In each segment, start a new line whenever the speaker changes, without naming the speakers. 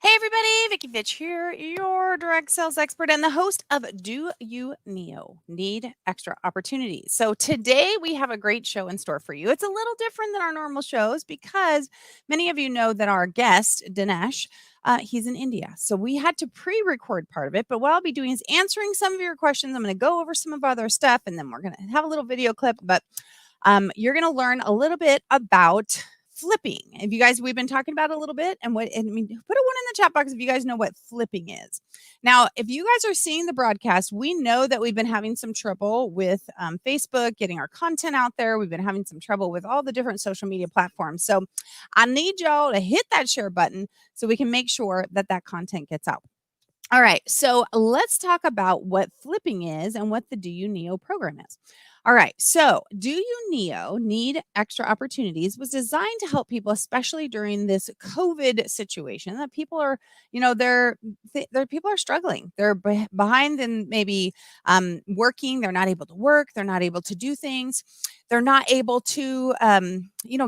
Hey everybody, Vicky Fitch here, your direct sales expert and the host of Do You Need Extra Opportunities? So today we have a great show in store for you. It's a little different than our normal shows because many of you know that our guest, Dinesh, he's in India. So we had to pre-record part of it, but what I'll be doing is answering some of your questions. I'm going to go over some of other stuff and then we're going to have a little video clip, but you're going to learn a little bit about flipping. If you guys, we've been talking about it a little bit, and put a one in the chat box if you guys know what flipping is. Now, if you guys are seeing the broadcast, we know that we've been having some trouble with Facebook, getting our content out there. We've been having some trouble with all the different social media platforms. So I need y'all to hit that share button so we can make sure that that content gets out. All right, so let's talk about what flipping is and what the Do You Neo program is. All right, so Do You Neo Need Extra Opportunities was designed to help people, especially during this COVID situation, that people are, people are struggling. They're behind in maybe working. They're not able to work. They're not able to do things. They're not able to,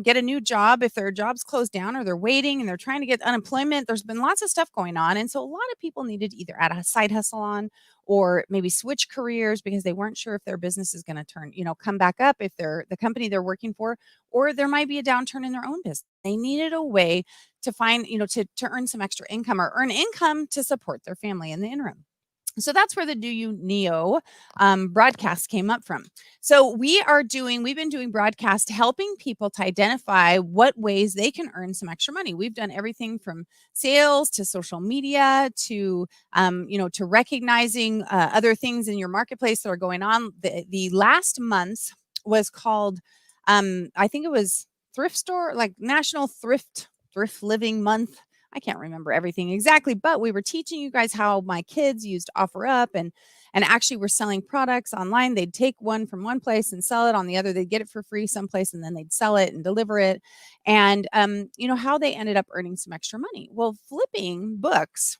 get a new job if their job's closed down, or they're waiting and they're trying to get unemployment. There's been lots of stuff going on. And so a lot of people needed to either add a side hustle on or maybe switch careers because they weren't sure if their business is going to come back up if they're the company they're working for, or there might be a downturn in their own business. They needed a way to find, to earn some extra income or earn income to support their family in the interim. So that's where the Do You Neo broadcast came up from. So we've been doing broadcast helping people to identify what ways they can earn some extra money. We've done everything from sales to social media to, to recognizing other things in your marketplace that are going on. The last month was called, I think it was thrift store, like National Thrift Living Month. I can't remember everything exactly, but we were teaching you guys how my kids used OfferUp and actually were selling products online. They'd take one from one place and sell it on the other. They'd get it for free someplace and then they'd sell it and deliver it. And, how they ended up earning some extra money. Well, flipping books,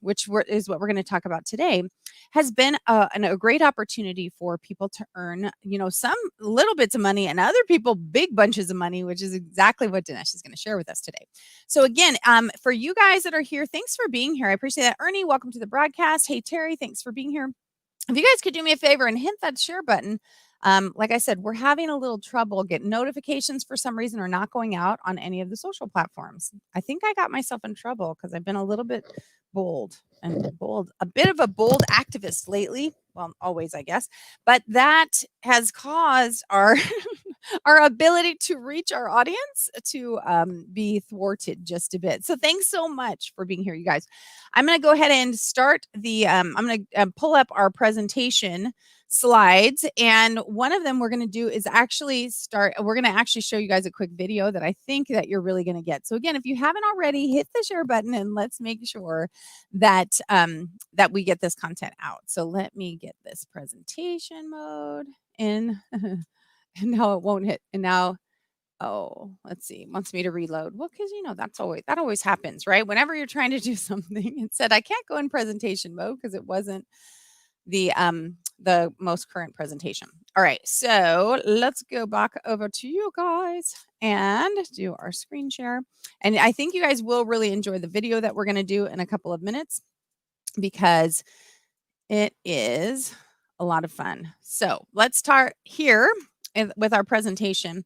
is what we're going to talk about today, has been a great opportunity for people to earn, some little bits of money and other people big bunches of money, which is exactly what Dinesh is going to share with us today. So again, for you guys that are here, thanks for being here. I appreciate that. Ernie, welcome to the broadcast. Hey, Terry, thanks for being here. If you guys could do me a favor and hit that share button. Like I said, we're having a little trouble getting notifications for some reason are not going out on any of the social platforms. I think I got myself in trouble because I've been a little bit a bit of a bold activist lately. Well, always, I guess, but that has caused our our ability to reach our audience to be thwarted just a bit. So thanks so much for being here, you guys. I'm going to go ahead and start I'm going to pull up our presentation slides, and one of them we're going to do is we're going to actually show you guys a quick video that I think that you're really going to get. So again, if you haven't already, hit the share button and let's make sure that that we get this content out. So let me get this presentation mode in. And now it won't hit. And now, let's see, it wants me to reload. Well, because that always happens, right? Whenever you're trying to do something, it said I can't go in presentation mode because it wasn't the most current presentation. All right, so let's go back over to you guys and do our screen share. And I think you guys will really enjoy the video that we're going to do in a couple of minutes because it is a lot of fun. So let's start here with our presentation.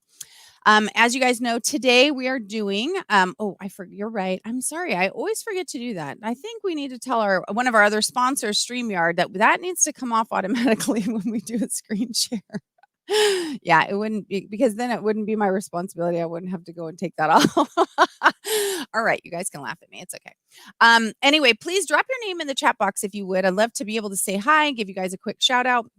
As you guys know, today we are doing, you're right. I'm sorry. I always forget to do that. I think we need to tell one of our other sponsors, StreamYard, that needs to come off automatically when we do a screen share. Yeah, it wouldn't be, because then it wouldn't be my responsibility. I wouldn't have to go and take that off. All right, you guys can laugh at me. It's okay. Anyway, please drop your name in the chat box if you would. I'd love to be able to say hi and give you guys a quick shout out.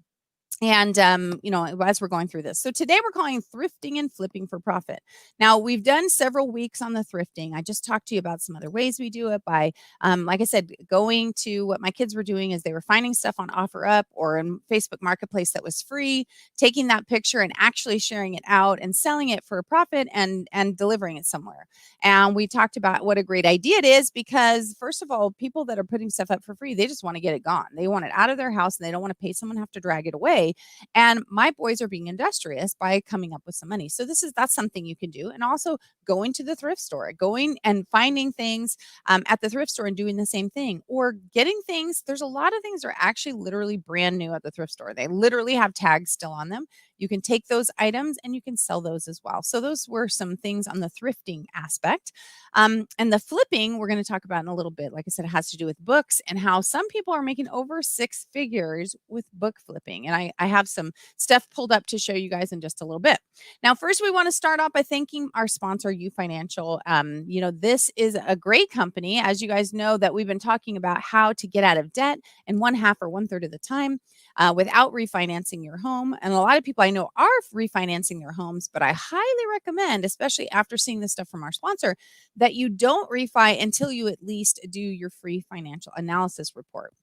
And, as we're going through this. So today we're calling thrifting and flipping for profit. Now, we've done several weeks on the thrifting. I just talked to you about some other ways we do it by, like I said, going to what my kids were doing is they were finding stuff on OfferUp or in Facebook Marketplace that was free, taking that picture and actually sharing it out and selling it for a profit and delivering it somewhere. And we talked about what a great idea it is because, first of all, people that are putting stuff up for free, they just want to get it gone. They want it out of their house and they don't want to pay someone to have to drag it away. day. And my boys are being industrious by coming up with some money. So that's something you can do. And also going to the thrift store, going and finding things at the thrift store and doing the same thing, or getting things. There's a lot of things that are actually literally brand new at the thrift store. They literally have tags still on them. You can take those items and you can sell those as well. So those were some things on the thrifting aspect. And the flipping, we're going to talk about in a little bit. Like I said, it has to do with books and how some people are making over six figures with book flipping. And I have some stuff pulled up to show you guys in just a little bit. Now, first, we want to start off by thanking our sponsor, U Financial. This is a great company. As you guys know, that we've been talking about how to get out of debt in one half or one third of the time without refinancing your home. And a lot of people I know are refinancing their homes, but I highly recommend, especially after seeing this stuff from our sponsor, that you don't refi until you at least do your free financial analysis report.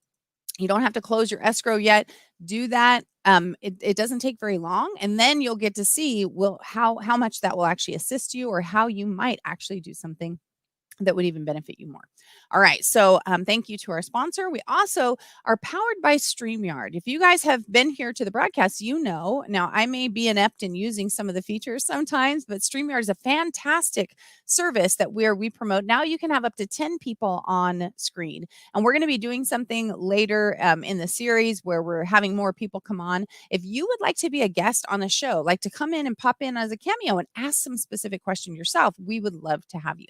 You don't have to close your escrow yet. Do that. It doesn't take very long, and then you'll get to see how much that will actually assist you, or how you might actually do something that would even benefit you more. All right. So thank you to our sponsor. We also are powered by StreamYard. If you guys have been here to the broadcast, you know, now I may be inept in using some of the features sometimes, but StreamYard is a fantastic service where we promote. Now you can have up to 10 people on screen. And we're going to be doing something later in the series where we're having more people come on. If you would like to be a guest on the show, like to come in and pop in as a cameo and ask some specific question yourself, we would love to have you.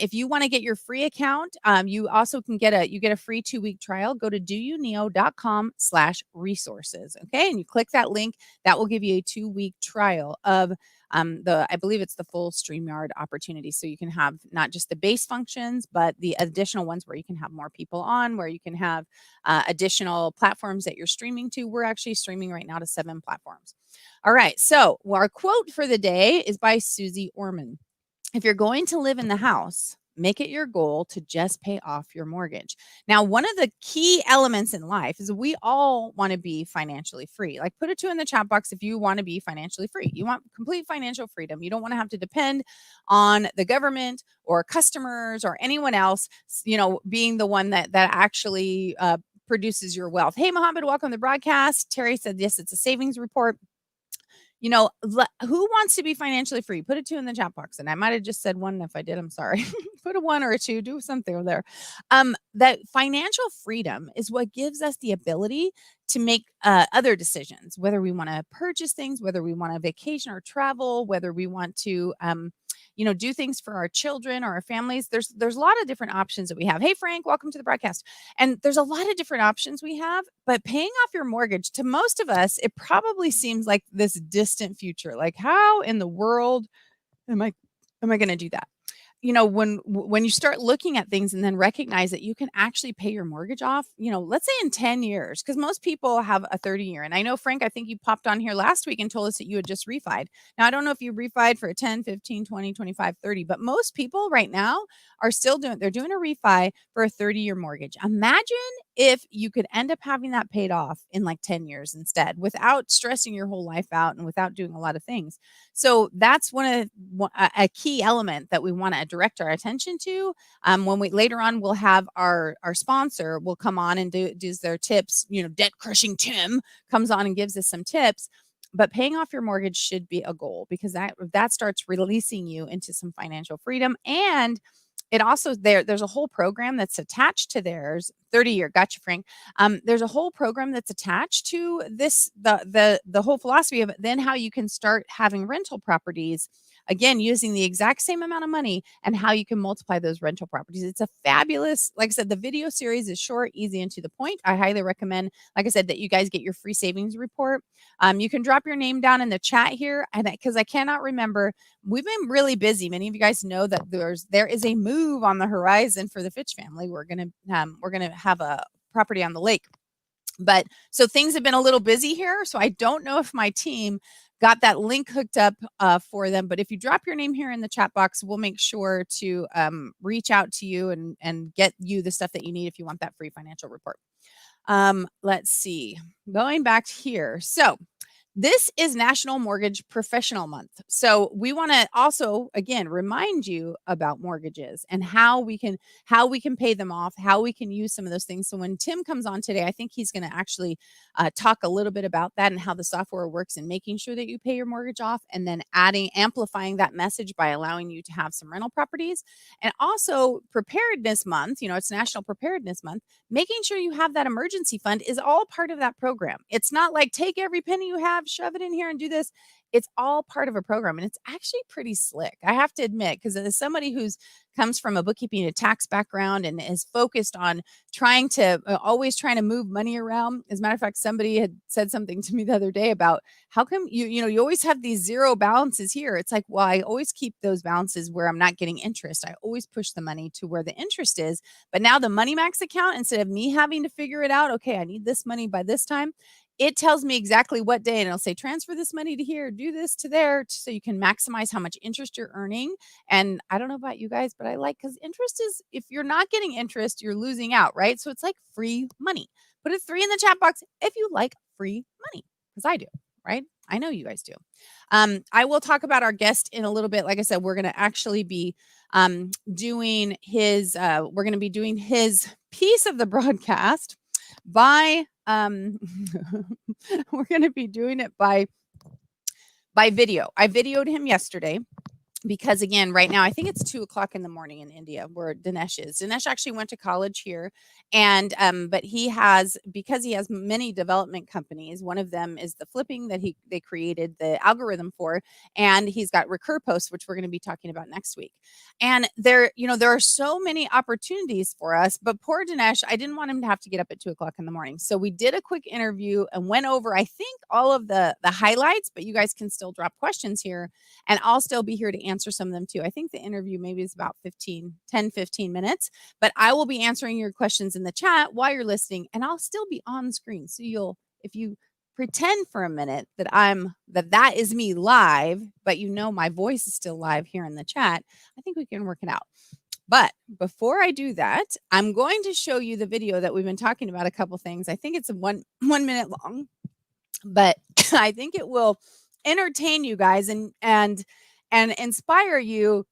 If you want to get your free account, you also can get a free 2-week trial. Go to doyoukneo.com/resources. Okay. And you click that link. That will give you a 2-week trial of I believe it's the full StreamYard opportunity. So you can have not just the base functions, but the additional ones where you can have more people on, where you can have additional platforms that you're streaming to. We're actually streaming right now to 7 platforms. All right. So our quote for the day is by Susie Orman. If you're going to live in the house, make it your goal to just pay off your mortgage. Now, one of the key elements in life is we all want to be financially free. Like, put a 2 in the chat box if you want to be financially free. You want complete financial freedom. You don't want to have to depend on the government or customers or anyone else, being the one that actually produces your wealth. Hey, Mohammed, welcome to the broadcast. Terry said, yes, it's a savings report. Who wants to be financially free? Put a 2 in the chat box. And I might have just said 1. If I did, I'm sorry. Put a 1 or a 2, do something over there. That financial freedom is what gives us the ability to make other decisions, whether we want to purchase things, whether we want to vacation or travel, whether we want to, do things for our children or our families. There's a lot of different options that we have. Hey, Frank, welcome to the broadcast. And there's a lot of different options we have, but paying off your mortgage, to most of us, it probably seems like this distant future. Like, how in the world am I going to do that? When you start looking at things and then recognize that you can actually pay your mortgage off, let's say in 10 years, because most people have a 30-year. And I know, Frank, I think you popped on here last week and told us that you had just refied. Now, I don't know if you refied for a 10, 15, 20, 25, 30, but most people right now are still they're doing a refi for a 30-year mortgage. Imagine if you could end up having that paid off in like 10 years instead, without stressing your whole life out and without doing a lot of things. So that's a key element that we want to direct our attention to. When we later on, we'll have our sponsor will come on and does their tips. Debt crushing Tim comes on and gives us some tips. But paying off your mortgage should be a goal, because that starts releasing you into some financial freedom. And it also there's a whole program that's attached to theirs. 30-year, gotcha, Frank. There's a whole program that's attached to this, the whole philosophy of it, then how you can start having rental properties, again, using the exact same amount of money, and how you can multiply those rental properties. It's a fabulous, like I said, the video series is short, easy, and to the point. I highly recommend, like I said, that you guys get your free savings report. You can drop your name down in the chat here, and because I cannot remember, we've been really busy. Many of you guys know that there is a move on the horizon for the Fitch family. We're gonna have a property on the lake. But so things have been a little busy here. So I don't know if my team got that link hooked up for them. But if you drop your name here in the chat box, we'll make sure to reach out to you and get you the stuff that you need if you want that free financial report. Let's see. Going back here. So This is National Mortgage Professional Month. So we want to also again remind you about mortgages and how we can pay them off, how we can use some of those things. So when Tim comes on today, I think he's going to actually talk a little bit about that and how the software works and making sure that you pay your mortgage off, and then amplifying that message by allowing you to have some rental properties. And also Preparedness Month, it's National Preparedness Month. Making sure you have that emergency fund is all part of that program. It's not like take every penny you have, shove it in here and do this. It's all part of a program, and it's actually pretty slick, I have to admit, because as somebody who's comes from a bookkeeping and tax background and is focused on always trying to move money around. As a matter of fact, somebody had said something to me the other day about how come you always have these zero balances here. It's like, well, I always keep those balances where I'm not getting interest. I always push the money to where the interest is. But now the Money Max account, instead of me having to figure it out, okay, I need this money by this time, it tells me exactly what day, and it'll say transfer this money to here, do this to there, so you can maximize how much interest you're earning. And I don't know about you guys, but I like, because interest is, if you're not getting interest, you're losing out, right? So it's like free money. Put a 3 in the chat box if you like free money, because I do, right? I know you guys do. I will talk about our guest in a little bit. Like I said, we're going to actually be doing his piece of the broadcast by we're going to be doing it by video. I videoed him yesterday, because again, right now, I think it's 2:00 in the morning in India where Dinesh is. Dinesh actually went to college here, and but because he has many development companies. One of them is the flipping that they created the algorithm for, and he's got RecurPost, which we're going to be talking about next week. And there are so many opportunities for us, but poor Dinesh, I didn't want him to have to get up at 2:00 in the morning. So we did a quick interview and went over, I think, all of the highlights, but you guys can still drop questions here, and I'll still be here to answer some of them too. I think the interview maybe is about 10-15 minutes, but I will be answering your questions in the chat while you're listening, and I'll still be on screen. So if you pretend for a minute that is me live, but my voice is still live here in the chat, I think we can work it out. But before I do that, I'm going to show you the video that we've been talking about, a couple things. I think it's 1 minute long, but I think it will entertain you guys and inspire you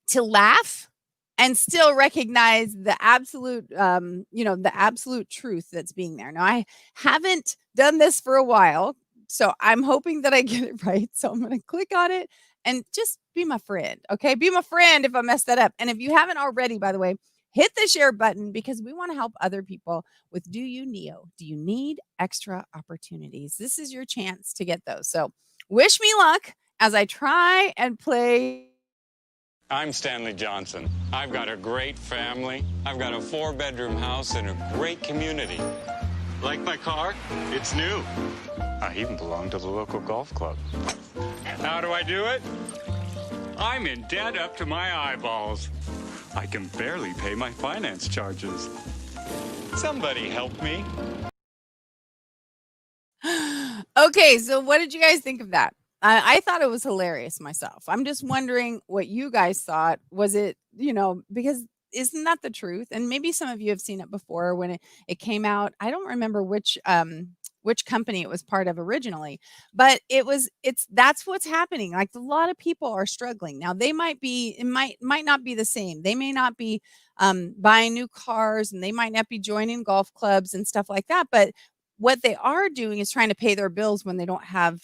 to laugh and still recognize the absolute the absolute truth that's being there. Now, I haven't done this for a while, so I'm hoping that I get it right. So I'm going to click on it and just be my friend. Okay, be my friend if I mess that up. And if you haven't already, by the way, hit the share button, because we want to help other people with Do You Neo? Do you need extra opportunities? This is your chance to get those. So wish me luck as I try and play.
I'm Stanley Johnson. I've got a great family. I've got a 4-bedroom house in a great community. Like my car? It's new. I even belong to the local golf club. How do I do it? I'm in debt up to my eyeballs. I can barely pay my finance charges. Somebody help me.
Okay, so what did you guys think of that? I thought it was hilarious myself. I'm just wondering what you guys thought. Was it, because isn't that the truth? And maybe some of you have seen it before when it came out. I don't remember which company it was part of originally, but that's what's happening. Like, a lot of people are struggling. Now, it might not be the same. They may not be buying new cars, and they might not be joining golf clubs and stuff like that, but what they are doing is trying to pay their bills when they don't have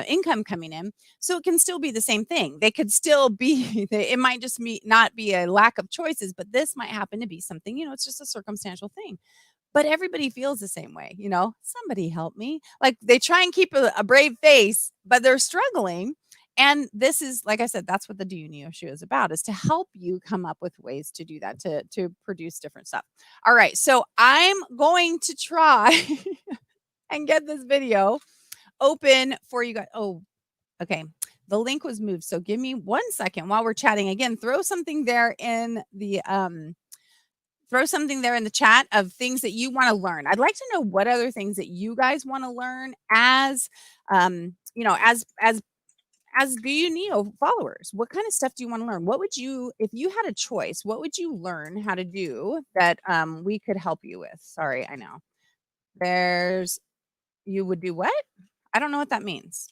income coming in. So it can still be the same thing. They could still be, it might just not be a lack of choices, but this might happen to be something, it's just a circumstantial thing. But everybody feels the same way, somebody help me. Like, they try and keep a brave face, but they're struggling. And this is, like I said, that's what the Do You Neo show is about, is to help you come up with ways to do that, to produce different stuff. All right. So I'm going to try and get this video open for you guys. Oh, okay. The link was moved. So give me 1 second while we're chatting. Again, throw something there in the chat of things that you want to learn. I'd like to know what other things that you guys want to learn as Do You Neo followers. What kind of stuff do you want to learn? What would you, if you had a choice, what would you learn how to do that we could help you with? Sorry, I know. There's You would do what? I don't know what that means.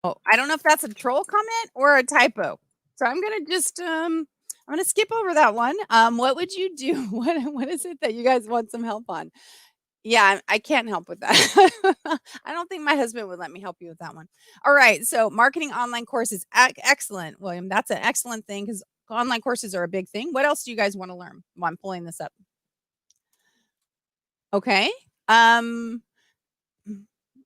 Oh, I don't know if that's a troll comment or a typo. So I'm gonna just I'm gonna skip over that one. What would you do? What is it that you guys want some help on? Yeah, I can't help with that. I don't think my husband would let me help you with that one. All right, so marketing online courses, excellent, William. That's an excellent thing because online courses are a big thing. What else do you guys want to learn? While I'm pulling this up. Okay. Um,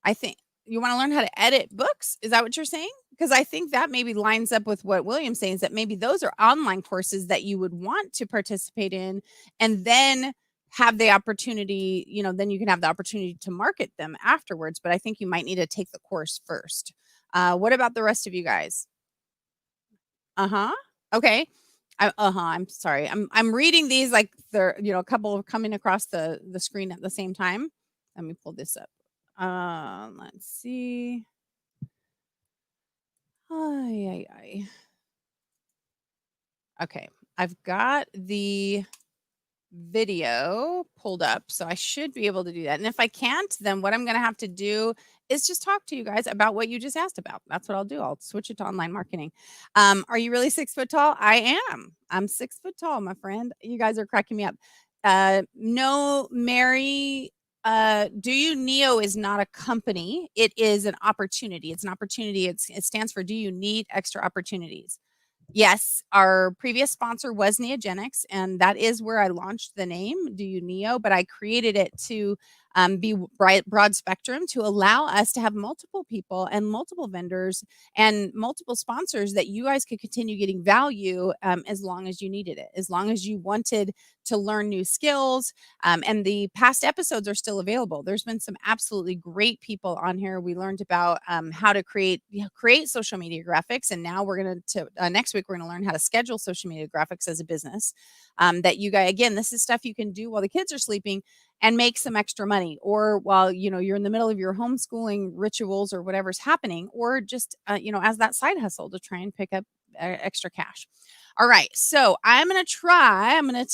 I think you want to learn how to edit books. Is that what you're saying? Because I think that maybe lines up with what William's saying is that maybe those are online courses that you would want to participate in and then have the opportunity, then you can have the opportunity to market them afterwards. But I think you might need to take the course first. What about the rest of you guys? Uh-huh. Okay. I'm sorry. I'm reading these like they're, a couple coming across the screen at the same time. Let me pull this up. Let's see. Ay, ay, ay. Okay. I've got the video pulled up, so I should be able to do that. And if I can't, then what I'm going to have to do is just talk to you guys about what you just asked about. That's what I'll do. I'll switch it to online marketing. Are you really 6 foot tall? I am. I'm 6 foot tall, my friend. You guys are cracking me up. No, Mary, Do You Neo is not a company. It is an opportunity. It's an opportunity. It stands for Do You Need Extra Opportunities? Yes, our previous sponsor was Neogenics, and that is where I launched the name Do You Neo, but I created it to be broad spectrum to allow us to have multiple people and multiple vendors and multiple sponsors that you guys could continue getting value as long as you needed it, as long as you wanted to learn new skills. And the past episodes are still available. There's been some absolutely great people on here. We learned about how to create social media graphics, and now we're going to next week we're going to learn how to schedule social media graphics as a business. That you guys, again, this is stuff you can do while the kids are sleeping and make some extra money, or while you're in the middle of your homeschooling rituals or whatever's happening, or just as that side hustle to try and pick up extra cash. All right, so I'm attempting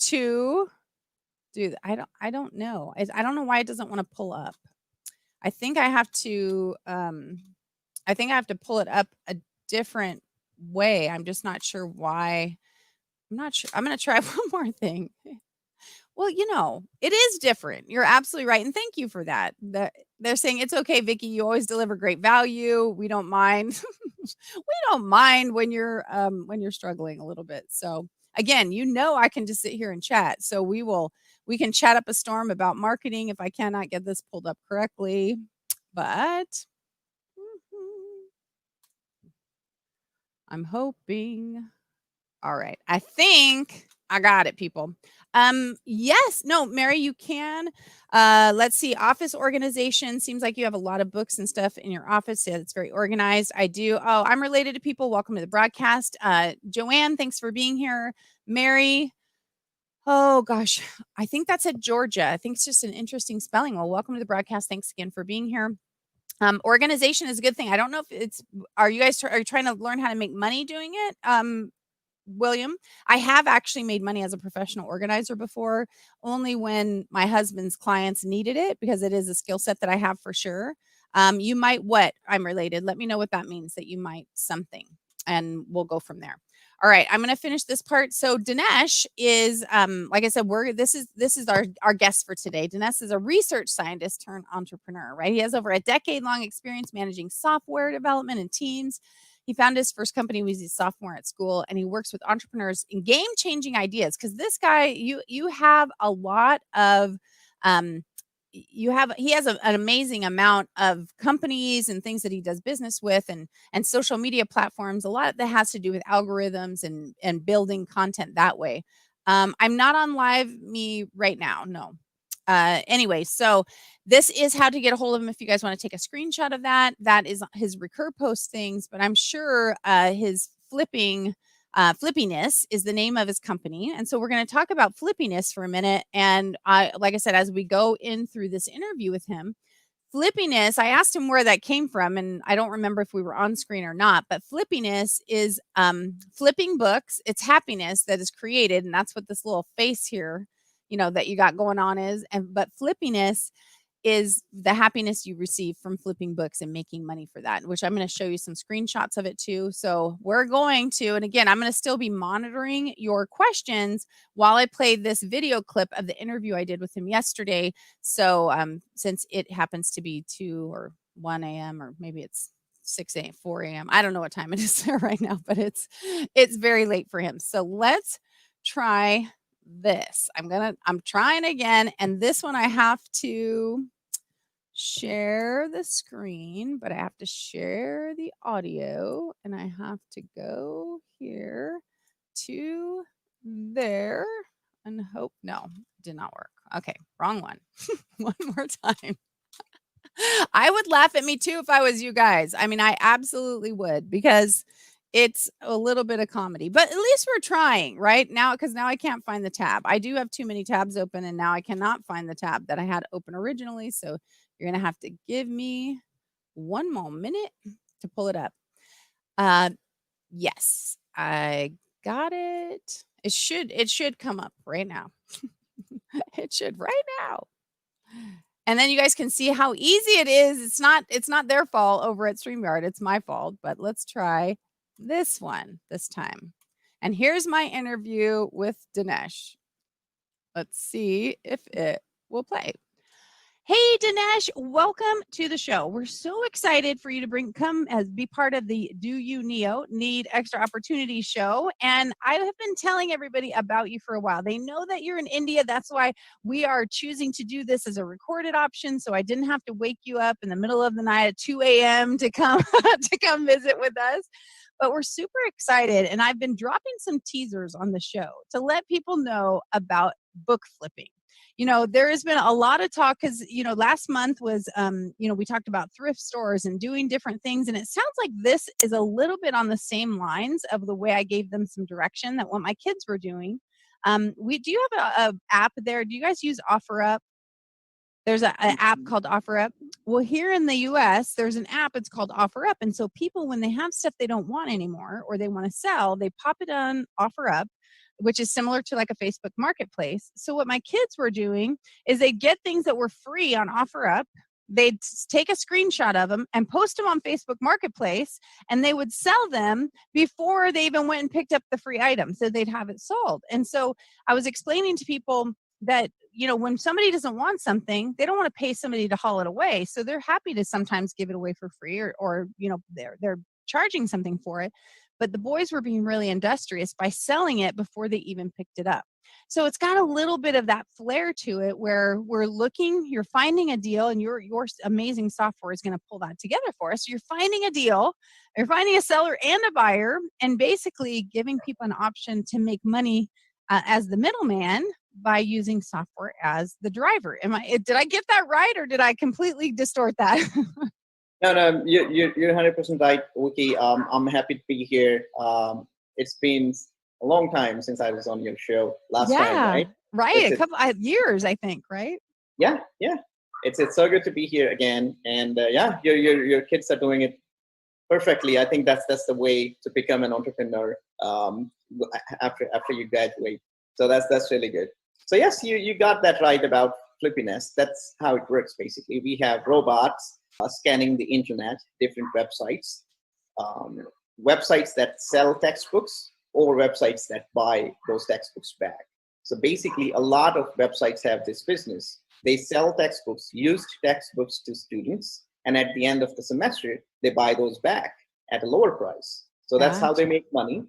to do that. I don't know. I don't know why it doesn't want to pull up. I think I have to pull it up a different way. I'm just not sure why. I'm not sure. I'm going to try one more thing. Well, it is different. You're absolutely right. And thank you for that. They're saying it's okay, Vicky. You always deliver great value. We don't mind. We don't mind when you're struggling a little bit. So again, I can just sit here and chat. So we can chat up a storm about marketing if I cannot get this pulled up correctly. But I'm hoping. All right. I think I got it, people. Yes. No, Mary, you can. Let's see. Office organization. Seems like you have a lot of books and stuff in your office. Yeah, it's very organized. I do. Oh, I'm related to people. Welcome to the broadcast. Joanne, thanks for being here. Mary. Oh gosh. I think that's at Georgia. I think it's just an interesting spelling. Well, welcome to the broadcast. Thanks again for being here. Organization is a good thing. I don't know if are you guys are you trying to learn how to make money doing it? William, I have actually made money as a professional organizer before, only when my husband's clients needed it, because it is a skill set that I have for sure. You might what? I'm related. Let me know what that means, that you might something, and we'll go from there. All right, I'm going to finish this part. So Dinesh is, like I said, this is our guest for today. Dinesh is a research scientist turned entrepreneur, right? He has over a decade-long experience managing software development and teams. He founded his first company when he was a sophomore at school, and he works with entrepreneurs in game-changing ideas. Because this guy, you have a lot of, he has an amazing amount of companies and things that he does business with, and social media platforms. A lot that has to do with algorithms and building content that way. I'm not on live me right now, no. Anyway, so this is how to get a hold of him if you guys want to take a screenshot of that. That is his RecurPost things, but I'm sure his Flippiness is the name of his company. And so we're going to talk about Flippiness for a minute. And like I said, as we go in through this interview with him, Flippiness, I asked him where that came from, and I don't remember if we were on screen or not, but Flippiness is flipping books. It's happiness that is created, and that's what this little face here, that you got going on is. But flippiness is the happiness you receive from flipping books and making money for that, which I'm going to show you some screenshots of it too. So we're going to, and again, I'm going to still be monitoring your questions while I play this video clip of the interview I did with him yesterday. So since it happens to be 2 or 1 a.m. or maybe it's 6 a.m., 4 a.m. I don't know what time it is there right now, but it's very late for him. So let's try this. I'm trying again. And this one I have to share the screen, but I have to share the audio, and I have to go here to there and hope. No, did not work. Okay, wrong one. One more time. I would laugh at me too if I was you guys. I mean, I absolutely would, because it's a little bit of comedy, but at least we're trying right now, because now I can't find the tab. I do have too many tabs open, and now I cannot find the tab that I had open originally. So you're going to have to give me one more minute to pull it up. Yes, I got it. It should come up right now. It should right now. And then you guys can see how easy it is. It's not their fault over at StreamYard. It's my fault. But let's try this one this time. And here's my interview with Dinesh. Let's see if it will play. Hey, Dinesh, welcome to the show. We're so excited for you to come as be part of the Do You Need Extra Opportunity show. And I have been telling everybody about you for a while. They know that you're in India. That's why we are choosing to do this as a recorded option. So I didn't have to wake you up in the middle of the night at 2 a.m. to come to come visit with us. But we're super excited. And I've been dropping some teasers on the show to let people know about book flipping. There has been a lot of talk because, last month was, we talked about thrift stores and doing different things. And it sounds like this is a little bit on the same lines of the way I gave them some direction that what my kids were doing. Do you have a app there? Do you guys use OfferUp? There's an app called OfferUp. Well, here in the US, there's an app, it's called OfferUp. And so people, when they have stuff they don't want anymore or they want to sell, they pop it on OfferUp, which is similar to like a Facebook marketplace. So what my kids were doing is they'd get things that were free on OfferUp. They'd take a screenshot of them and post them on Facebook Marketplace, and they would sell them before they even went and picked up the free item. So they'd have it sold. And so I was explaining to people that, when somebody doesn't want something, they don't want to pay somebody to haul it away. So they're happy to sometimes give it away for free or they're charging something for it. But the boys were being really industrious by selling it before they even picked it up. So it's got a little bit of that flair to it where you're finding a deal, and your amazing software is going to pull that together for us. So you're finding a deal, you're finding a seller and a buyer, and basically giving people an option to make money as the middleman by using software as the driver. Did I get that right, or did I completely distort that?
No, you're 100% right, Wiki. I'm happy to be here. It's been a long time since I was on your show last time, right?
Right, a couple of years, I think, right?
Yeah. It's so good to be here again, and your kids are doing it perfectly. I think that's the way to become an entrepreneur after you graduate. So that's really good. So yes, you got that right about flippiness. That's how it works basically. We have robots scanning the internet, different websites, websites that sell textbooks or websites that buy those textbooks back. So basically, a lot of websites have this business. They sell textbooks, used textbooks to students, and at the end of the semester, they buy those back at a lower price. So that's how they make money.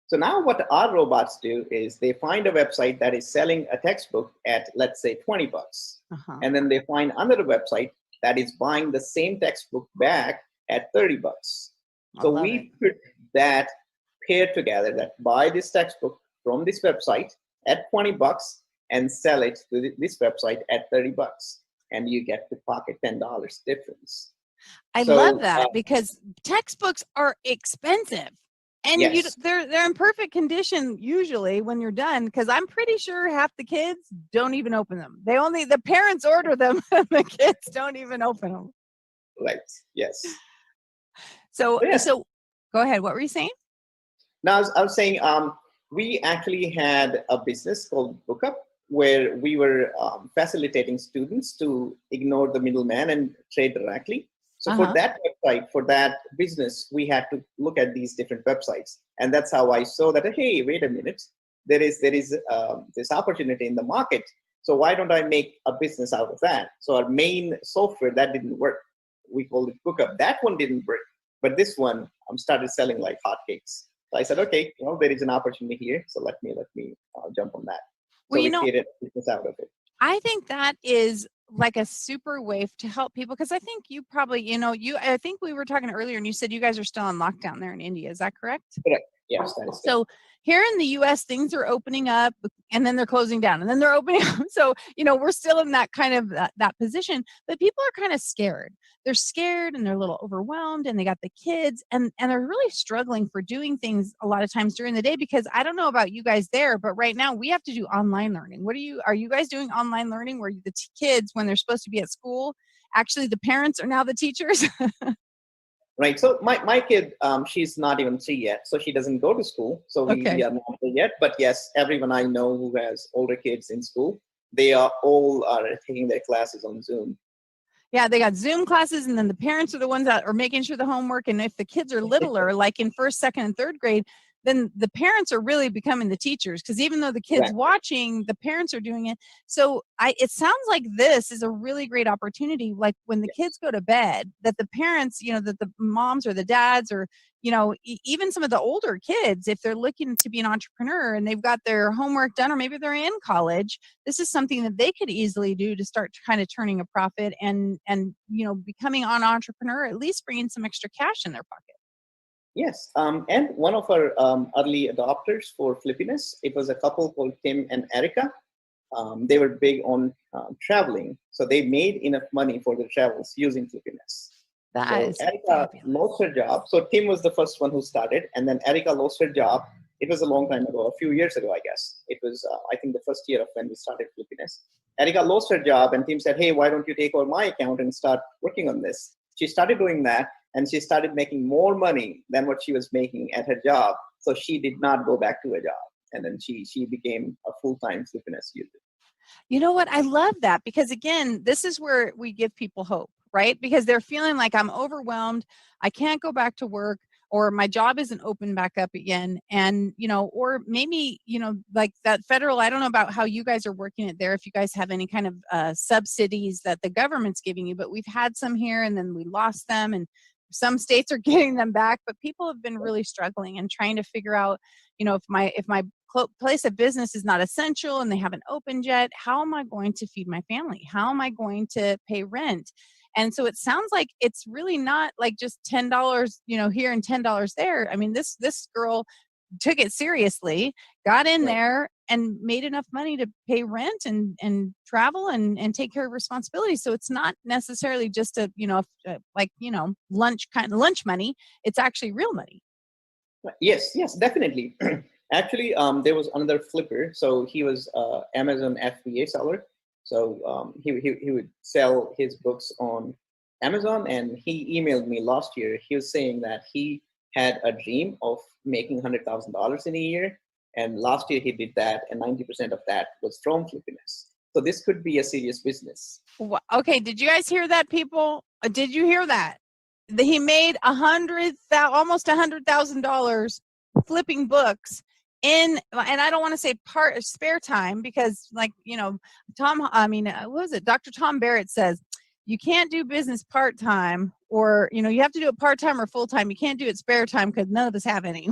So now what our robots do is they find a website that is selling a textbook at, let's say, $20. And then they find another website that is buying the same textbook back at $30. So we put that pair together, that buy this textbook from this website at $20 and sell it to this website at $30. And you get to pocket $10 difference.
I love that because textbooks are expensive. And they're in perfect condition usually when you're done, because I'm pretty sure half the kids don't even open them. The parents order them and the kids don't even open them.
Right. Yes.
So go ahead. What were you saying?
No, I was saying we actually had a business called BookUp, where we were facilitating students to ignore the middleman and trade directly. So for that website, for that business, we had to look at these different websites, and that's how I saw that. Hey, wait a minute, there is this opportunity in the market. So why don't I make a business out of that? So our main software that didn't work. We called it CookUp. That one didn't work, but this one started selling like hotcakes. So I said, okay, there is an opportunity here. So let me jump on that. So we created a business out of it.
I think that is like a super way to help people, because I think you probably, I think we were talking earlier and you said you guys are still on lockdown there in India. Is that correct?
Correct. Yes, that is
so here in the US, things are opening up and then they're closing down and then they're opening up. So, we're still in that kind of that position, but people are kind of scared. They're scared and they're a little overwhelmed, and they got the kids and they're really struggling for doing things a lot of times during the day, because I don't know about you guys there, but right now we have to do online learning. Are you guys doing online learning where the kids, when they're supposed to be at school, actually the parents are now the teachers?
Right. So my kid, she's not even 3 yet, so she doesn't go to school. So we are not there yet. But yes, everyone I know who has older kids in school, they are all taking their classes on Zoom.
Yeah, they got Zoom classes, and then the parents are the ones that are making sure the homework. And if the kids are littler, like in first, second, and third grade, then the parents are really becoming the teachers, because even though the kids watching, the parents are doing it. So it sounds like this is a really great opportunity. Like when the kids go to bed, that the parents, that the moms or the dads or, even some of the older kids, if they're looking to be an entrepreneur and they've got their homework done, or maybe they're in college, this is something that they could easily do to start kind of turning a profit and becoming an entrepreneur, at least bringing some extra cash in their pocket.
Yes, and one of our early adopters for Flippiness, it was a couple called Tim and Erica. They were big on traveling, so they made enough money for their travels using Flippiness. Erica lost her job. So Tim was the first one who started, and then Erica lost her job. It was a long time ago, a few years ago, I guess. It was, I think, the first year of when we started Flippiness. Erica lost her job, and Tim said, hey, why don't you take over my account and start working on this? She started doing that, and she started making more money than what she was making at her job. So she did not go back to a job. And then she became a full-time Flippiness user.
You know what? I love that, because again, this is where we give people hope, right? Because they're feeling like, I'm overwhelmed, I can't go back to work, or my job isn't open back up again. And, or maybe, like that federal, I don't know about how you guys are working it there, if you guys have any kind of subsidies that the government's giving you, but we've had some here and then we lost them, and some states are getting them back, but people have been really struggling and trying to figure out, if my place of business is not essential and they haven't opened yet, how am I going to feed my family? How am I going to pay rent? And so it sounds like it's really not like just $10, here and $10 there. I mean, this girl took it seriously, got in there and made enough money to pay rent and travel and take care of responsibilities. So it's not necessarily just lunch money. It's actually real money.
Yes, definitely. Actually, there was another flipper. So he was Amazon FBA seller. So he would sell his books on Amazon, and he emailed me last year. He was saying that he had a dream of making $100,000 in a year, and last year he did that, and 90% of that was from Flippiness. So this could be a serious business.
Okay, did you guys hear that, people? Did you hear that? He made almost $100,000 flipping books and I don't want to say spare time, because Dr. Tom Barrett says you can't do business part-time, or you have to do it part-time or full-time. You can't do it spare time, because none of us have any.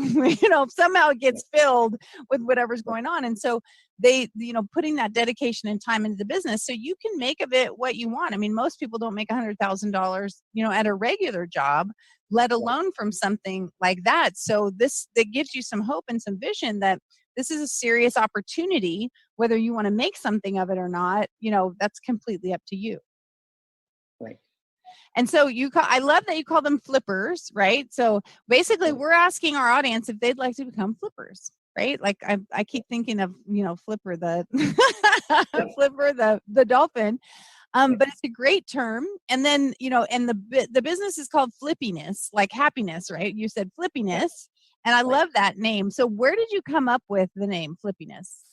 Somehow it gets filled with whatever's going on. And so they putting that dedication and time into the business, so you can make of it what you want. I mean, most people don't make $100,000 at a regular job, let alone from something like that. So that gives you some hope and some vision that this is a serious opportunity. Whether you want to make something of it or not, that's completely up to you.
Right.
And so I love that you call them flippers, right? So basically we're asking our audience if they'd like to become flippers, right? Like I keep thinking of, Flipper, the Flipper, the dolphin. But it's a great term. And then, and the business is called Flippiness, like happiness, right? You said Flippiness, and I love that name. So where did you come up with the name Flippiness?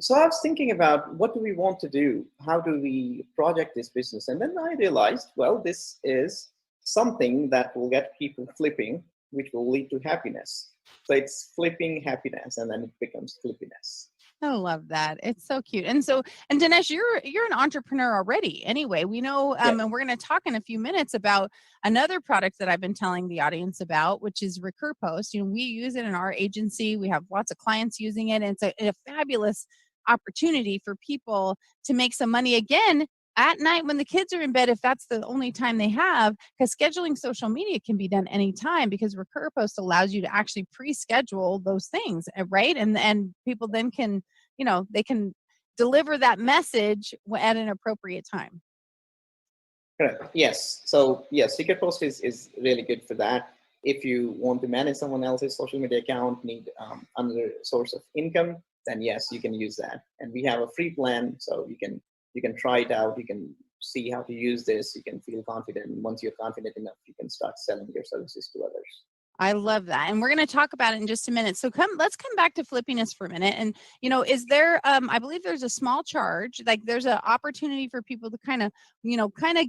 So I was thinking about what do we want to do? How do we project this business? And then I realized, well, this is something that will get people flipping, which will lead to happiness. So it's flipping happiness, and then it becomes flippiness.
I love that. It's so cute. And Dinesh, you're an entrepreneur already. Anyway, we know,
Yeah.
and we're going to talk in a few minutes about another product that I've been telling the audience about, which is RecurPost. You know, we use it in our agency. We have lots of clients using it. And it's a fabulous opportunity for people to make some money again at night when the kids are in bed, if that's the only time they have, because scheduling social media can be done anytime, because RecurPost allows you to actually pre-schedule those things, right? And people then can, you know, they can deliver that message at an appropriate time.
Correct. Yes. So yes, RecurPost is really good for that. If you want to manage someone else's social media account, need another source of income, then yes, you can use that. And we have a free plan, so you can try it out. You can see how to use this. You can feel confident. And once you're confident enough, you can start selling your services to others.
I love that. And we're going to talk about it in just a minute. So let's come back to flippiness for a minute. And, you know, is there, I believe there's a small charge, like there's an opportunity for people to kind of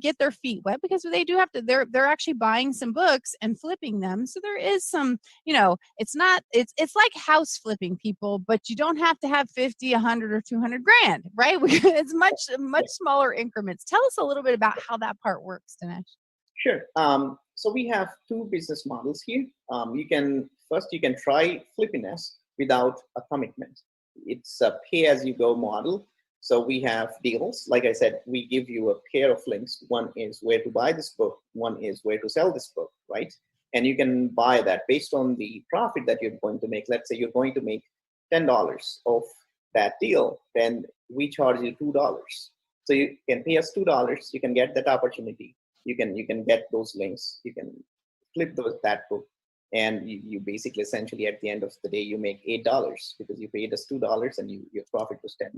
get their feet wet, because they do have to, they're actually buying some books and flipping them. So there is some, you know, it's like house flipping, people, but you don't have to have 50, 100 or 200 grand, right? It's much smaller increments. Tell us a little bit about how that part works, Dinesh.
Sure. So we have two business models here. You can try flippiness without a commitment. It's a pay-as-you-go model. So we have deals. Like I said, we give you a pair of links. One is where to buy this book. One is where to sell this book, right? And you can buy that based on the profit that you're going to make. Let's say you're going to make $10 of that deal, then we charge you $2. So you can pay us $2. You can get that opportunity. You can get those links. You can flip that book, and you basically essentially at the end of the day you make $8 because you paid us $2 and your profit was $10.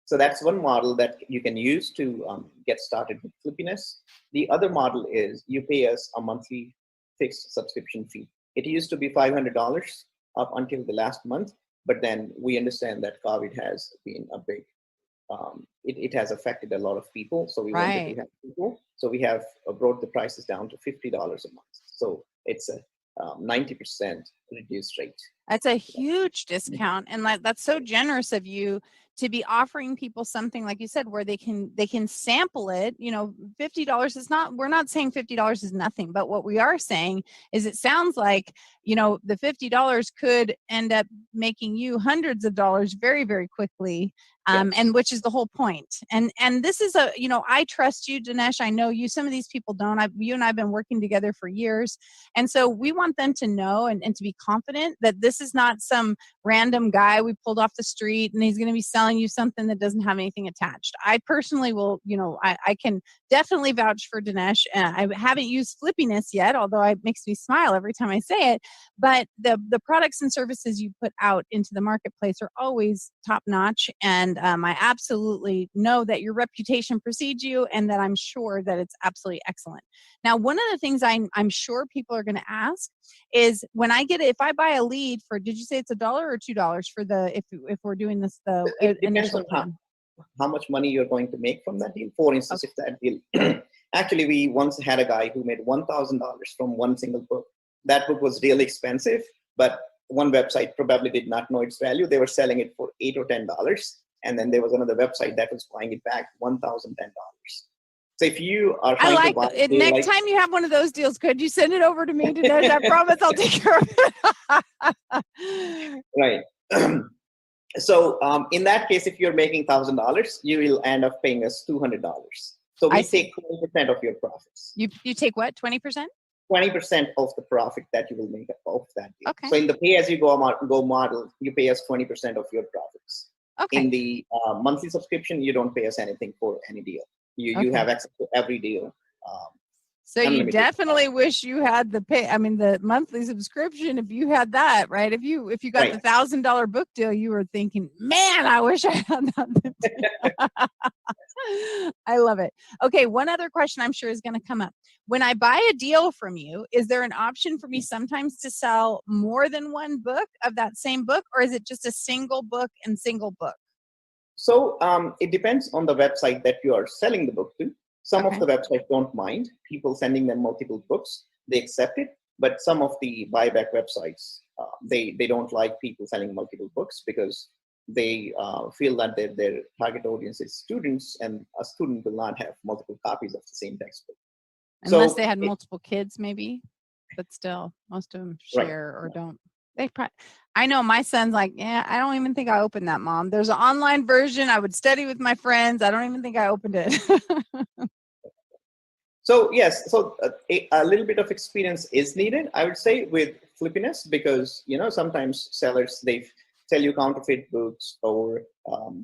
So that's one model that you can use to get started with flippiness. The other model is you pay us a monthly fixed subscription fee. It used to be $500 up until the last month, but then we understand that COVID has been a big it has affected a lot of people, so we wanted to help people. So we have brought the prices down to $50 a month. So it's a 90% reduced rate.
That's a huge discount, and that's so generous of you to be offering people something, like you said, where they can sample it. You know, $50 is not, we're not saying $50 is nothing, but what we are saying is it sounds like, you know, the $50 could end up making you hundreds of dollars very, very quickly. And which is the whole point. And this is you know, I trust you, Dinesh. I know you. Some of these people don't. You and I have been working together for years. And so we want them to know and to be confident that this is not some random guy we pulled off the street and he's going to be selling you something that doesn't have anything attached. I personally will, you know, I can definitely vouch for Dinesh. I haven't used flippiness yet, although it makes me smile every time I say it. But the products and services you put out into the marketplace are always top notch. And I absolutely know that your reputation precedes you, and that I'm sure that it's absolutely excellent. Now, one of the things I'm sure people are going to ask is, when I if I buy a lead for, did you say it's $1 or $2 for if we're doing this,
it depends
initial
on how much money you're going to make from that deal. For instance, if that deal, actually, we once had a guy who made $1,000 from one single book. That book was really expensive, but one website probably did not know its value. They were selling it for $8 or $10. And then there was another website that was buying it back $1,010. So if you are trying to buy it,
next time you have one of those deals, could you send it over to me, Dinesh? I promise I'll take care of it.
Right. So in that case, if you're making $1,000, you will end up paying us $200. So we take 20% of your profits.
You take what? 20%?
20% of the profit that you will make off that deal.
Okay.
So in the pay-as-you-go model, you pay us 20% of your profits.
Okay.
In the monthly subscription, you don't pay us anything for any deal. You have access to every deal.
So you definitely wish you had the monthly subscription. If you had that, right? If you got the $1,000 book deal, you were thinking, man, I wish I had that. I love it. Okay, one other question I'm sure is going to come up. When I buy a deal from you, is there an option for me sometimes to sell more than one book of that same book, or is it just a single book and single book?
So it depends on the website that you are selling the book to. Some of
Okay.
the websites don't mind people sending them multiple books. They accept it. But some of the buyback websites, they don't like people selling multiple books because they feel that their target audience is students, and a student will not have multiple copies of the same textbook.
Unless
So
they had multiple kids, maybe, but still, most of them
right.
share or don't. I know my son's like, yeah, I don't even think I opened that, Mom. There's an online version. I would study with my friends. I don't even think I opened it.
So yes, so a little bit of experience is needed, I would say, with flippiness, because sometimes sellers, they sell you counterfeit books, or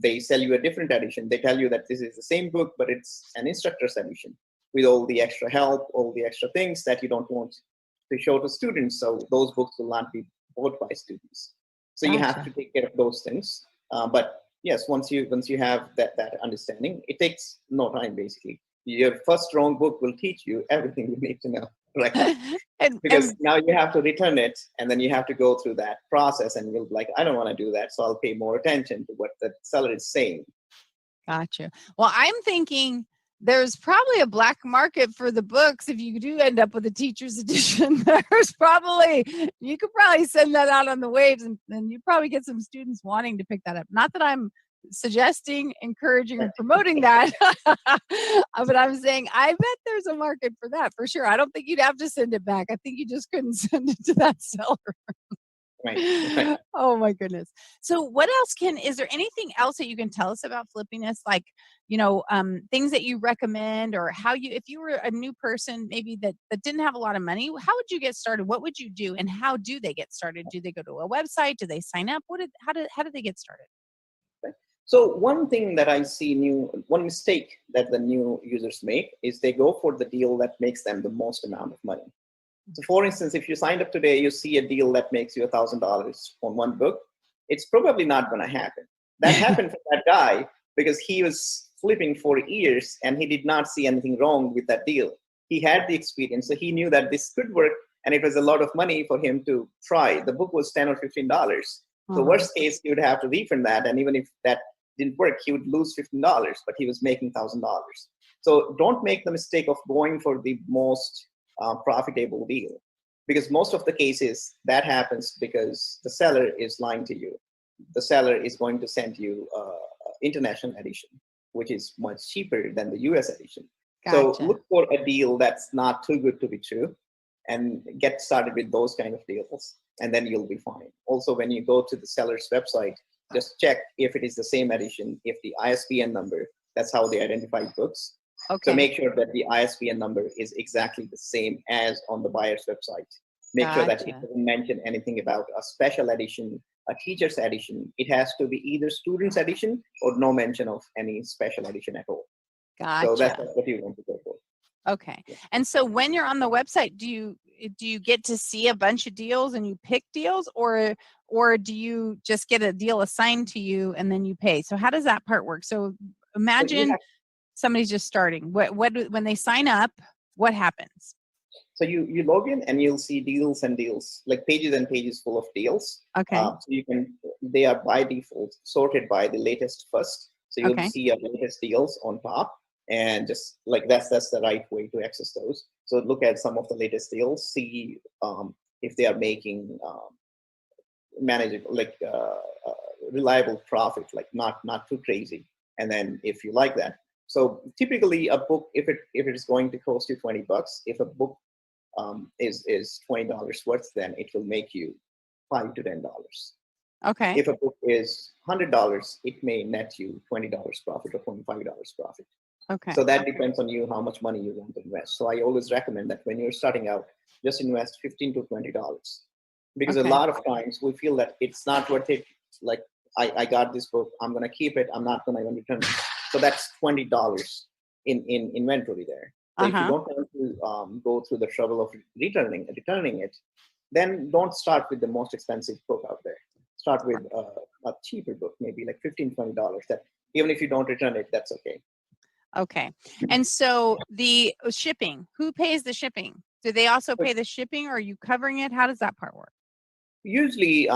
they sell you a different edition. They tell you that this is the same book, but it's an instructor's edition with all the extra help, all the extra things that you don't want to show to students. So those books will not be bought by students. So you have
Gotcha.
to take care of those things. But yes, once you have that understanding, it takes no time basically. Your first wrong book will teach you everything you need to know, right? Because
and
now you have to return it, and then you have to go through that process, and you'll be like, I don't want to do that, so I'll pay more attention to what the seller is saying.
Gotcha. Well, I'm thinking there's probably a black market for the books. If you do end up with a teacher's edition, you could probably send that out on the waves, and you probably get some students wanting to pick that up. Not that I'm suggesting, encouraging, or promoting that, but I'm saying I bet there's a market for that for sure. I don't think you'd have to send it back. I think you just couldn't send it to that seller.
Right.
Oh my goodness. So what else is there anything else that you can tell us about flippiness? Like, things that you recommend, or if you were a new person, maybe that didn't have a lot of money, how would you get started? What would you do? And how do they get started? Do they go to a website? Do they sign up? How do they get started?
So one thing that I see one mistake that the new users make is they go for the deal that makes them the most amount of money. So for instance, if you signed up today, you see a deal that makes you $1,000 on one book, it's probably not going to happen. That happened for that guy because he was flipping for years and he did not see anything wrong with that deal. He had the experience, so he knew that this could work, and it was a lot of money for him to try. The book was $10 or $15. So worst case, he would have to refund that, and even if that didn't work, he would lose $15, but he was making $1,000. So don't make the mistake of going for the most profitable deal, because most of the cases that happens because the seller is lying to you. The seller is going to send you international edition, which is much cheaper than the US edition.
Gotcha.
So look for a deal that's not too good to be true, and get started with those kind of deals, and then you'll be fine. Also, when you go to the seller's website, just check if it is the same edition, if the ISBN number, that's how they identify books.
Okay.
So make sure that the ISBN number is exactly the same as on the buyer's website. Make sure that it
Gotcha.
doesn't mention anything about a special edition, a teacher's edition. It has to be either student's edition or no mention of any special edition at all. So that's
Gotcha.
what you want to go for.
Okay. And so when you're on the website, do you get to see a bunch of deals and you pick deals, or do you just get a deal assigned to you and then you pay? So how does that part work? So imagine somebody's just starting. When they sign up, what happens?
So you log in and you'll see deals and deals, like pages and pages full of deals.
Okay.
So they are by default sorted by the latest first. So you'll see your latest deals on top, and just like that's the right way to access those. So look at some of the latest deals, see if they are making manageable, reliable profit, like not too crazy. And then if you like that, so typically a book, if it is going to cost you $20, if a book is $20 worth, then it will make you $5 to $10.
Okay.
If a book is $100, it may net you $20 profit or $25 profit.
Okay.
So that depends on you how much money you want to invest. So I always recommend that when you're starting out, just invest $15 to $20, because a lot of times we feel that it's not worth it. Like I got this book, I'm gonna keep it, I'm not gonna even return it. So that's $20 in inventory there. So if you don't want to go through the trouble of returning it, then don't start with the most expensive book out there. Start with a cheaper book, maybe like $15, $20. That even if you don't return it, that's okay.
Okay. And so the shipping, who pays the shipping? Do they also pay the shipping, or are you covering it? How does that part work?
Usually,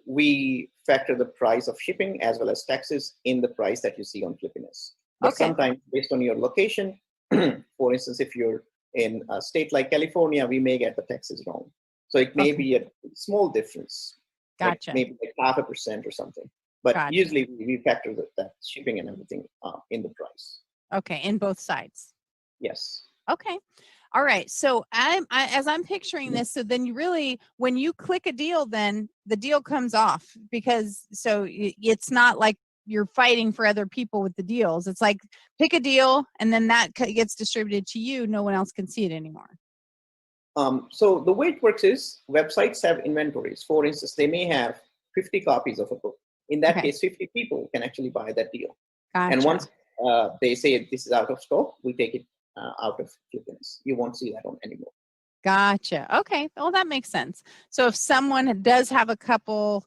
we factor the price of shipping as well as taxes in the price that you see on Flippiness. But
Okay.
sometimes, based on your location, for instance, if you're in a state like California, we may get the taxes wrong. So it may
Okay.
be a small difference,
Gotcha.
like maybe like 0.5% or something. But
Gotcha.
usually we factor that shipping and everything in the price.
Okay, in both sides.
Yes.
Okay. All right. So as I'm picturing this, so then you really, when you click a deal, then the deal comes off because it's not like you're fighting for other people with the deals. It's like pick a deal and then that gets distributed to you. No one else can see it anymore.
So the way it works is websites have inventories. For instance, they may have 50 copies of a book. In that
Okay.
case, 50 people can actually buy that deal.
Gotcha.
And once they say this is out of stock, we take it out of Flippiness. You won't see that on anymore.
Gotcha. Okay. Well, that makes sense. So if someone does have a couple,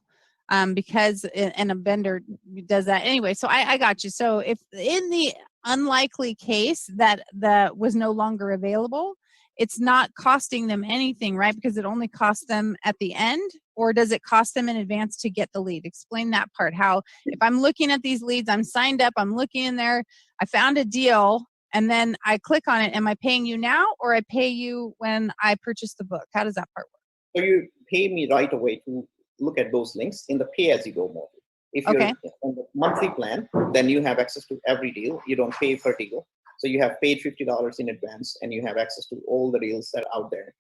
because and a vendor does that anyway. So I got you. So if in the unlikely case that the was no longer available, it's not costing them anything, right? Because it only costs them at the end, or does it cost them in advance to get the lead? Explain that part. How if I'm looking at these leads, I'm signed up, I'm looking in there, I found a deal, and then I click on it. Am I paying you now, or I pay you when I purchase the book? How does that part work?
So you pay me right away to look at those links in the pay-as-you-go model. If you're
Okay.
on the monthly plan, then you have access to every deal. You don't pay per deal. So you have paid $50 in advance, and you have access to all the deals that are out there.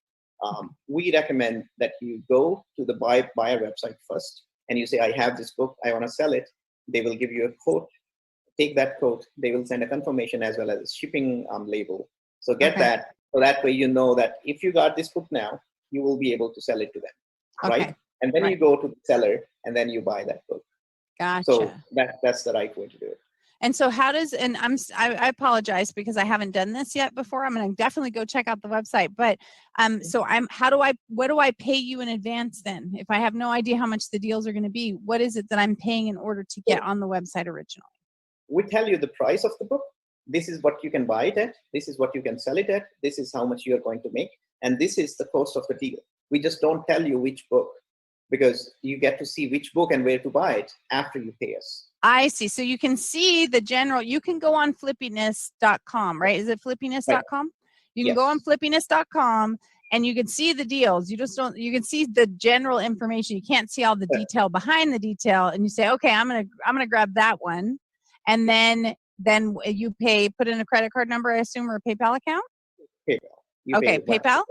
We recommend that you go to the buyer website first, and you say, I have this book, I want to sell it. They will give you a quote. Take that quote. They will send a confirmation as well as a shipping label. So get
Okay.
that. So that way you know that if you got this book now, you will be able to sell it to them,
Okay.
right? And then
Right.
you go to the seller, and then you buy that book.
Gotcha.
So that's the right way to do it.
And so how does, and I apologize because I haven't done this yet before. I'm going to definitely go check out the website, but so what do I pay you in advance then? If I have no idea how much the deals are going to be, what is it that I'm paying in order to get on the website originally?
We tell you the price of the book. This is what you can buy it at. This is what you can sell it at. This is how much you're going to make. And this is the cost of the deal. We just don't tell you which book, because you get to see which book and where to buy it after you pay us.
I see. So you can see the general, you can go on flippiness.com, right? Is it flippiness.com? You can go on flippiness.com and you can see the deals. You just don't, you can see the general information. You can't see all the detail behind the detail. And you say, okay, I'm going to grab that one. And then you put in a credit card number, I assume, or a PayPal account?
PayPal.
Okay, PayPal.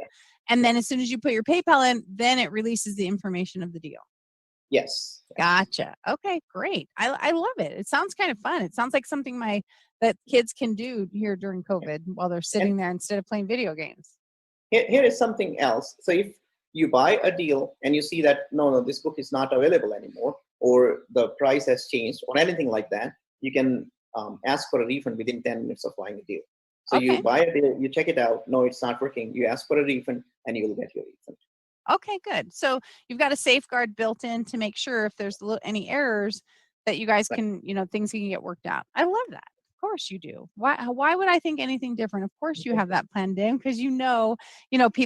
And then as soon as you put your PayPal in, then it releases the information of the deal.
Yes.
Gotcha. Okay, great. I love it. It sounds kind of fun. It sounds like something that kids can do here during COVID while they're sitting there instead of playing video games.
Here is something else. So if you buy a deal and you see that, no, this book is not available anymore, or the price has changed, or anything like that, you can ask for a refund within 10 minutes of buying a deal. So you buy a deal, you check it out, no, it's not working. You ask for a refund, and you will get your refund.
Okay, good. So you've got a safeguard built in to make sure if there's any errors that you guys can, things can get worked out. I love that. Of course you do. Why would I think anything different? Of course you have that planned in because people,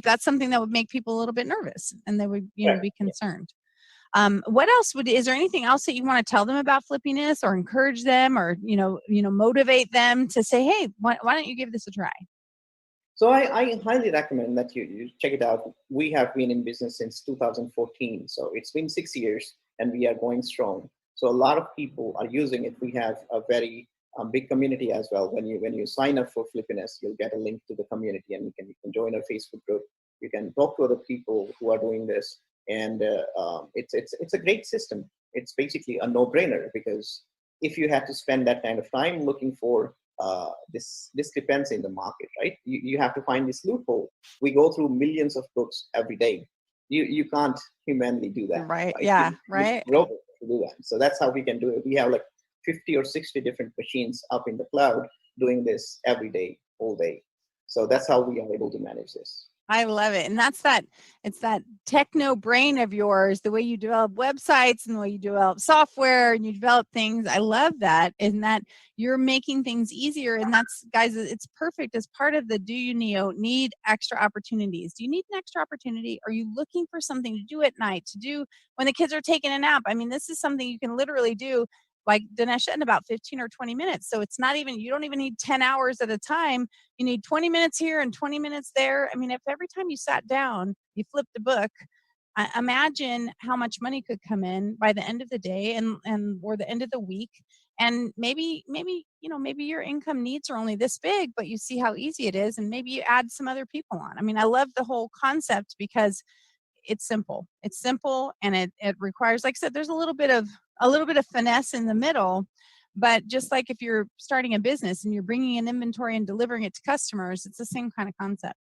that's something that would make people a little bit nervous and they would, be concerned. What else is there anything else that you want to tell them about Flippiness or encourage them or, motivate them to say, hey, why don't you give this a try?
So I highly recommend that you check it out. We have been in business since 2014. So it's been 6 years and we are going strong. So a lot of people are using it. We have a very big community as well. When you sign up for Flippiness, you'll get a link to the community and you can join our Facebook group. You can talk to other people who are doing this. And it's a great system. It's basically a no-brainer because if you had to spend that kind of time looking for this discrepancy in the market, right? You have to find this loophole. We go through millions of books every day. You can't humanly do that.
Right? Yeah. Right.
Robots to do that. So that's how we can do it. We have like 50 or 60 different machines up in the cloud doing this every day, all day. So that's how we are able to manage this.
I love it. And it's that techno brain of yours, the way you develop websites and the way you develop software and you develop things. I love that. And that you're making things easier. And that's, guys, it's perfect as part of the Do You need extra opportunities. Do you need an extra opportunity? Are you looking for something to do at night, to do when the kids are taking a nap? I mean, this is something you can literally do, like Dinesh said, in about 15 or 20 minutes. So it's not even, you don't even need 10 hours at a time. You need 20 minutes here and 20 minutes there. I mean, if every time you sat down, you flipped a book, imagine how much money could come in by the end of the day and or the end of the week. And maybe, maybe your income needs are only this big, but you see how easy it is. And maybe you add some other people on. I mean, I love the whole concept because it's simple. It's simple and it requires, like I said, there's a little bit of finesse in the middle. But just like if you're starting a business and you're bringing in inventory and delivering it to customers, it's the same kind of concept.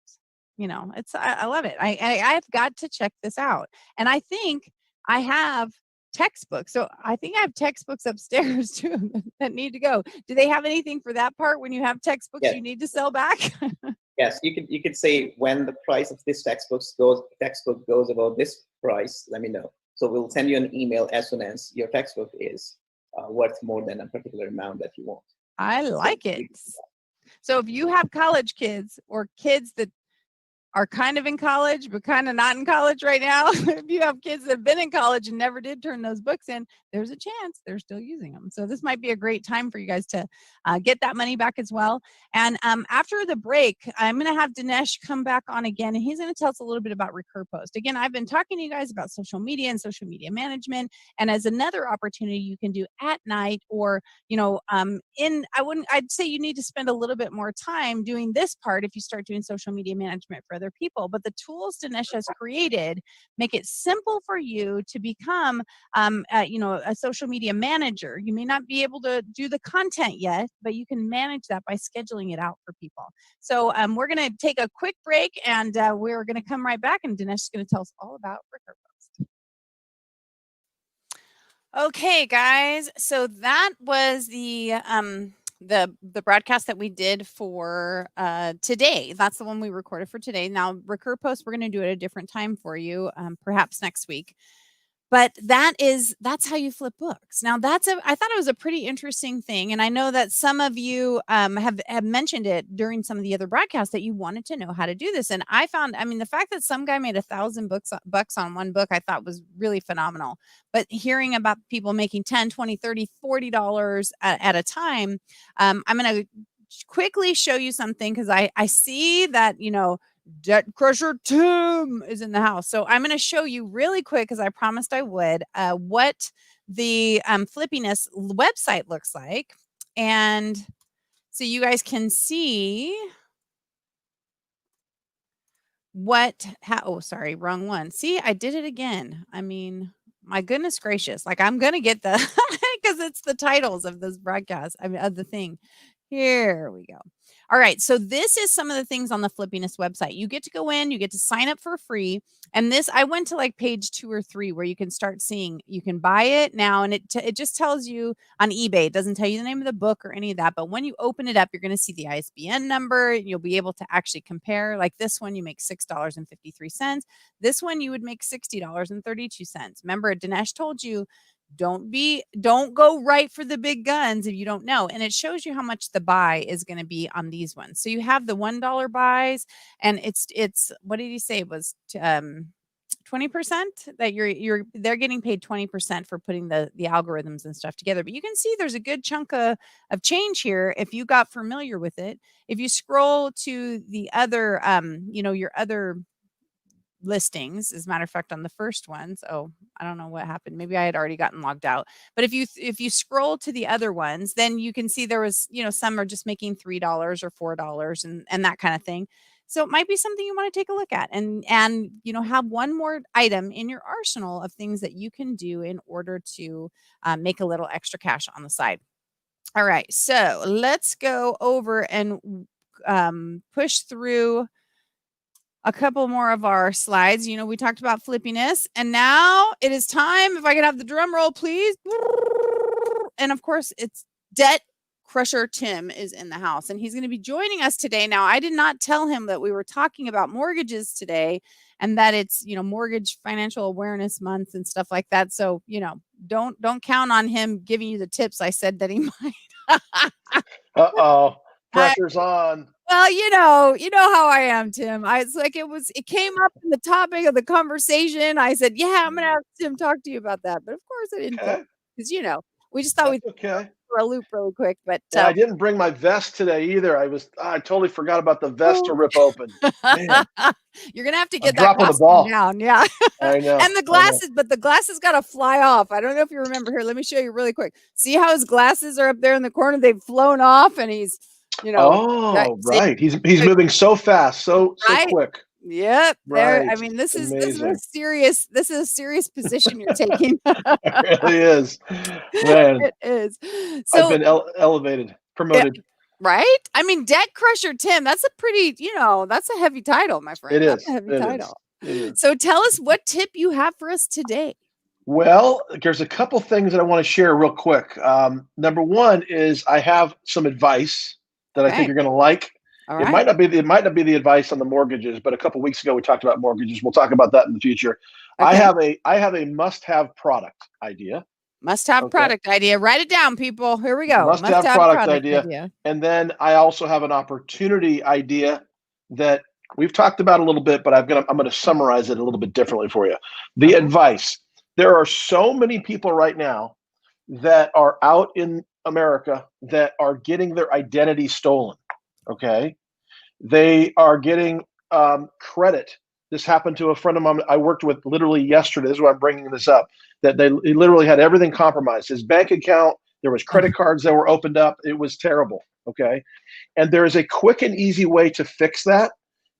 I love it. I've got to check this out. And I think I have textbooks. So I think I have textbooks upstairs too that need to go. Do they have anything for that part when you have textbooks
Yes.
you need to sell back?
Yes, you could say when the price of this textbook goes about this price, let me know. So we'll send you an email as soon as your textbook is worth more than a particular amount that you want.
I like it. So if you have college kids or kids that are kind of in college, but kind of not in college right now, if you have kids that have been in college and never did turn those books in, there's a chance they're still using them. So this might be a great time for you guys to get that money back as well. And after the break, I'm going to have Dinesh come back on again, and he's going to tell us a little bit about RecurPost. Again, I've been talking to you guys about social media and social media management, and as another opportunity you can do at night, or I'd say you need to spend a little bit more time doing this part if you start doing social media management for other people. But the tools Dinesh has created make it simple for you to become a social media manager. You may not be able to do the content yet, but you can manage that by scheduling it out for people. So we're going to take a quick break, and we're going to come right back, and Dinesh is going to tell us all about RecurPost. Okay, guys. So that was the broadcast that we did for today. That's the one we recorded for today. Now, RecurPost, we're going to do it at a different time for you, perhaps next week. But that's how you flip books. Now, I thought it was a pretty interesting thing, and I know that some of you have mentioned it during some of the other broadcasts that you wanted to know how to do this. And I found, the fact that some guy made $1,000 on one book, I thought was really phenomenal. But hearing about people making $10, $20, $30, $40 at a time, I'm going to quickly show you something, because I see that Debt Crusher Tim is in the house. So I'm going to show you really quick, because I promised I would, what the Flippiness website looks like. And so you guys can see sorry, wrong one. See, I did it again. My goodness gracious. Like, I'm going to get the, because it's the titles of this broadcast, of the thing. Here we go. All right. So this is some of the things on the Flippiness website. You get to go in, you get to sign up for free. And this, I went to like page 2 or 3 where you can start seeing, you can buy it now. And it just tells you on eBay. It doesn't tell you the name of the book or any of that. But when you open it up, you're going to see the ISBN number. You'll be able to actually compare. Like this one, you make $6.53. This one, you would make $60.32. Remember, Dinesh told you, don't go right for the big guns if you don't know. And it shows you how much the buy is going to be on these ones. So you have the $1 buys, and it's what did he say it was 20% that they're getting paid 20% for putting the algorithms and stuff together. But you can see there's a good chunk of change here if you got familiar with it. If you scroll to the other your other listings, as a matter of fact, on the first ones, I don't know what happened, maybe I had already gotten logged out, but if you scroll to the other ones, then you can see there was some are just making $3 or $4 and that kind of thing. So it might be something you want to take a look at, and have one more item in your arsenal of things that you can do in order to make a little extra cash on the side. All right, so let's go over and push through a couple more of our slides. We talked about Flippiness, and now it is time, if I could have the drum roll, please. And of course, it's Debt Crusher Tim is in the house, and he's going to be joining us today. Now, I did not tell him that we were talking about mortgages today and that it's, Mortgage Financial Awareness Month and stuff like that. So, don't count on him giving you the tips I said that he might.
Uh-oh. Pressure's on.
Well, you know how I am, Tim. It came up in the topic of the conversation. I said, yeah, I'm going to have Tim talk to you about that. But of course I didn't, because, we just thought we'd for a loop really quick. But
I didn't bring my vest today either. I totally forgot about the vest to rip open. Man.
You're gonna have to get
that ball
down. Yeah.
I know.
And the glasses, but the glasses got to fly off. I don't know if you remember. Here, let me show you really quick. See how his glasses are up there in the corner? They've flown off, and he's,
Oh, right. He's moving so fast, so quick.
Yep. There.
Right.
I mean, this is a serious position you're taking.
It really is. Man.
It is. So
I've been elevated, promoted.
Right? I mean, Debt Crusher Tim, that's a pretty, that's a heavy title, my friend.
It is.
That's a heavy title.
It is.
So tell us what tip you have for us today.
Well, there's a couple things that I want to share real quick. Number one is I have some advice that I think you're going to like.
All
It
right.
might not be the advice on the mortgages, but a couple weeks ago we talked about mortgages. We'll talk about that in the future.
Okay.
I have a must-have product idea.
Must-have product idea. Write it down, people. Here we go.
Must-have product idea. And then I also have an opportunity idea that we've talked about a little bit, but I'm going to summarize it a little bit differently for you. The advice. There are so many people right now that are out in America that are getting their identity stolen. Okay. They are getting credit. This happened to a friend of mine I worked with literally yesterday. This is why I'm bringing this up. That he literally had everything compromised. His bank account, there was credit cards that were opened up. It was terrible. Okay. And there is a quick and easy way to fix that.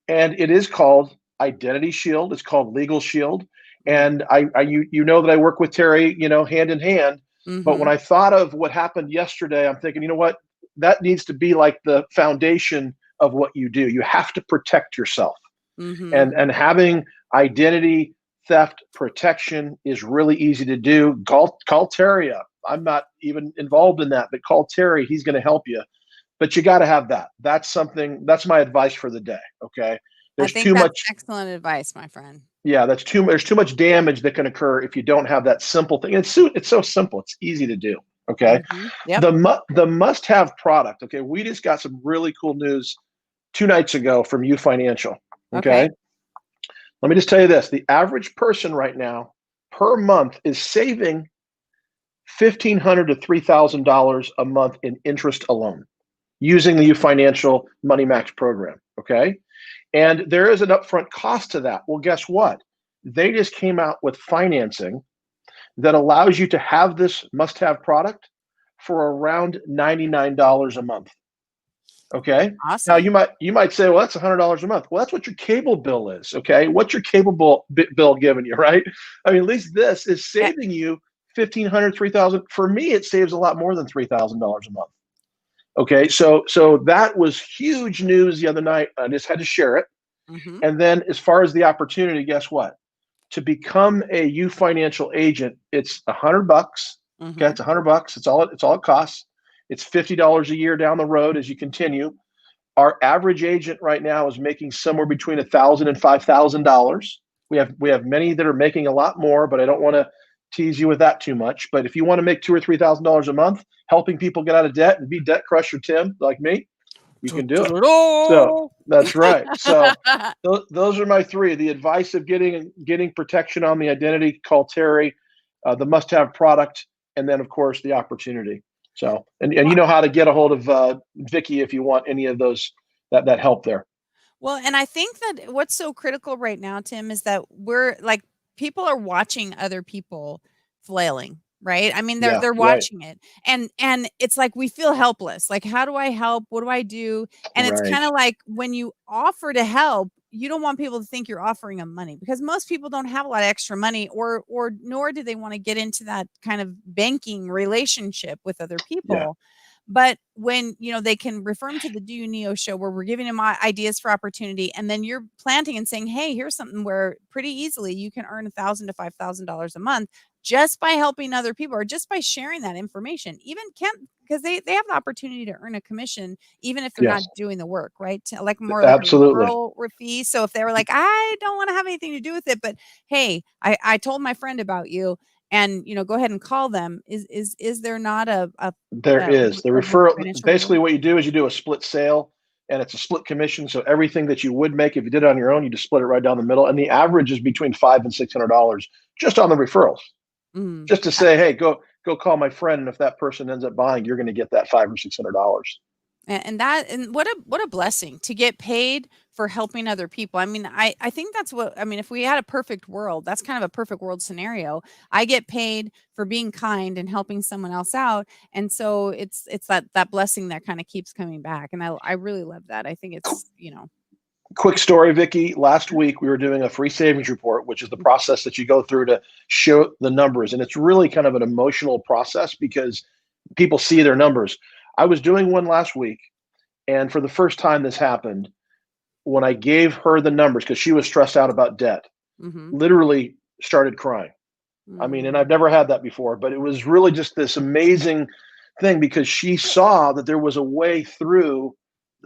And it is called Identity Shield. It's called Legal Shield. And you know that I work with Terry, hand in hand.
Mm-hmm.
But when I thought of what happened yesterday, I'm thinking, you know what? That needs to be like the foundation of what you do. You have to protect yourself.
Mm-hmm.
And having identity theft protection is really easy to do. Call Terry up. I'm not even involved in that, but call Terry. He's going to help you. But you got to have that. That's my advice for the day. Okay.
There's too much excellent advice, my friend.
Yeah, there's too much damage that can occur if you don't have that simple thing. It's so simple. It's easy to do. Okay.
Mm-hmm. Yep.
The must-have product. Okay. We just got some really cool news 2 nights ago from U Financial. Okay. Let me just tell you this. The average person right now per month is saving $1,500 to $3,000 a month in interest alone using the U Financial Money Max program. Okay. And there is an upfront cost to that. Well, guess what? They just came out with financing that allows you to have this must-have product for around $99 a month. Okay.
Awesome.
Now you might say, well, that's $100 a month. Well, that's what your cable bill is. Okay. What's your cable bill giving you, right? I mean, at least this is saving you $1,500, $3,000. For me, it saves a lot more than $3,000 a month. Okay. So that was huge news the other night. I just had to share it.
Mm-hmm.
And then as far as the opportunity, guess what? To become a U Financial agent, it's $100.
Mm-hmm.
Okay. It's $100. It's all it costs. It's $50 a year down the road as you continue. Our average agent right now is making somewhere between $1,000 and $5,000. We have many that are making a lot more, but I don't want to tease you with that too much. But if you want to make $2,000 or $3,000 a month, helping people get out of debt and be Debt Crusher Tim like me, you can do it. So that's right. So those are my 3. The advice of getting protection on the identity, call Terry, the must-have product, and then of course the opportunity. So and you know how to get a hold of Vicky if you want any of those that help there.
Well, and I think that what's so critical right now, Tim, is that we're like people are watching other people flailing, right? I mean, they're watching it, and it's like we feel helpless. Like, how do I help? What do I do? And it's kind of like when you offer to help, you don't want people to think you're offering them money because most people don't have a lot of extra money, or nor do they want to get into that kind of banking relationship with other people. But when, they can refer them to the Do You Neo show where we're giving them ideas for opportunity, and then you're planting and saying, hey, here's something where pretty easily you can earn $1,000 to $5,000 a month just by helping other people, or just by sharing that information. Even because they have the opportunity to earn a commission even if they're not doing the work, right? Like more like a referral fee. So if they were like, I don't want to have anything to do with it, but hey, I told my friend about you, and go ahead and call them. Is there not
there is the referral? Basically, what you do is you do a split sale, and it's a split commission. So everything that you would make if you did it on your own, you just split it right down the middle. And the average is between $500 and $600 just on the referrals. Just to say, hey, go call my friend, and if that person ends up buying, you're going to get that $500 or $600.
And what a blessing to get paid for helping other people. I mean, I think that's what, if we had a perfect world, that's kind of a perfect world scenario. I get paid for being kind and helping someone else out. And so it's that blessing that kind of keeps coming back. And I really love that. I think it's,
Quick story, Vicki. Last week, we were doing a free savings report, which is the process that you go through to show the numbers. And it's really kind of an emotional process because people see their numbers. I was doing one last week, and for the first time this happened, when I gave her the numbers, because she was stressed out about debt, literally started crying. I mean, and I've never had that before, but it was really just this amazing thing because she saw that there was a way through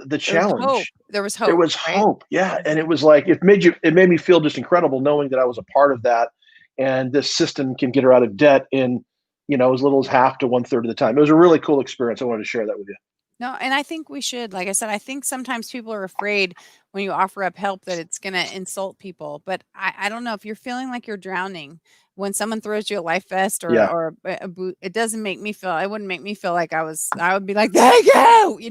the challenge.
There was hope.
There was hope. Yeah. And it was like, it made me feel just incredible knowing that I was a part of that. And this system can get her out of debt in, as little as half to 1/3 of the time. It was a really cool experience. I wanted to share that with you.
No, and I think we should, like I said, I think sometimes people are afraid when you offer up help that it's going to insult people. But I don't know if you're feeling like you're drowning when someone throws you a life vest or a boot. It doesn't make me feel, it wouldn't make me feel like I would be like, thank you,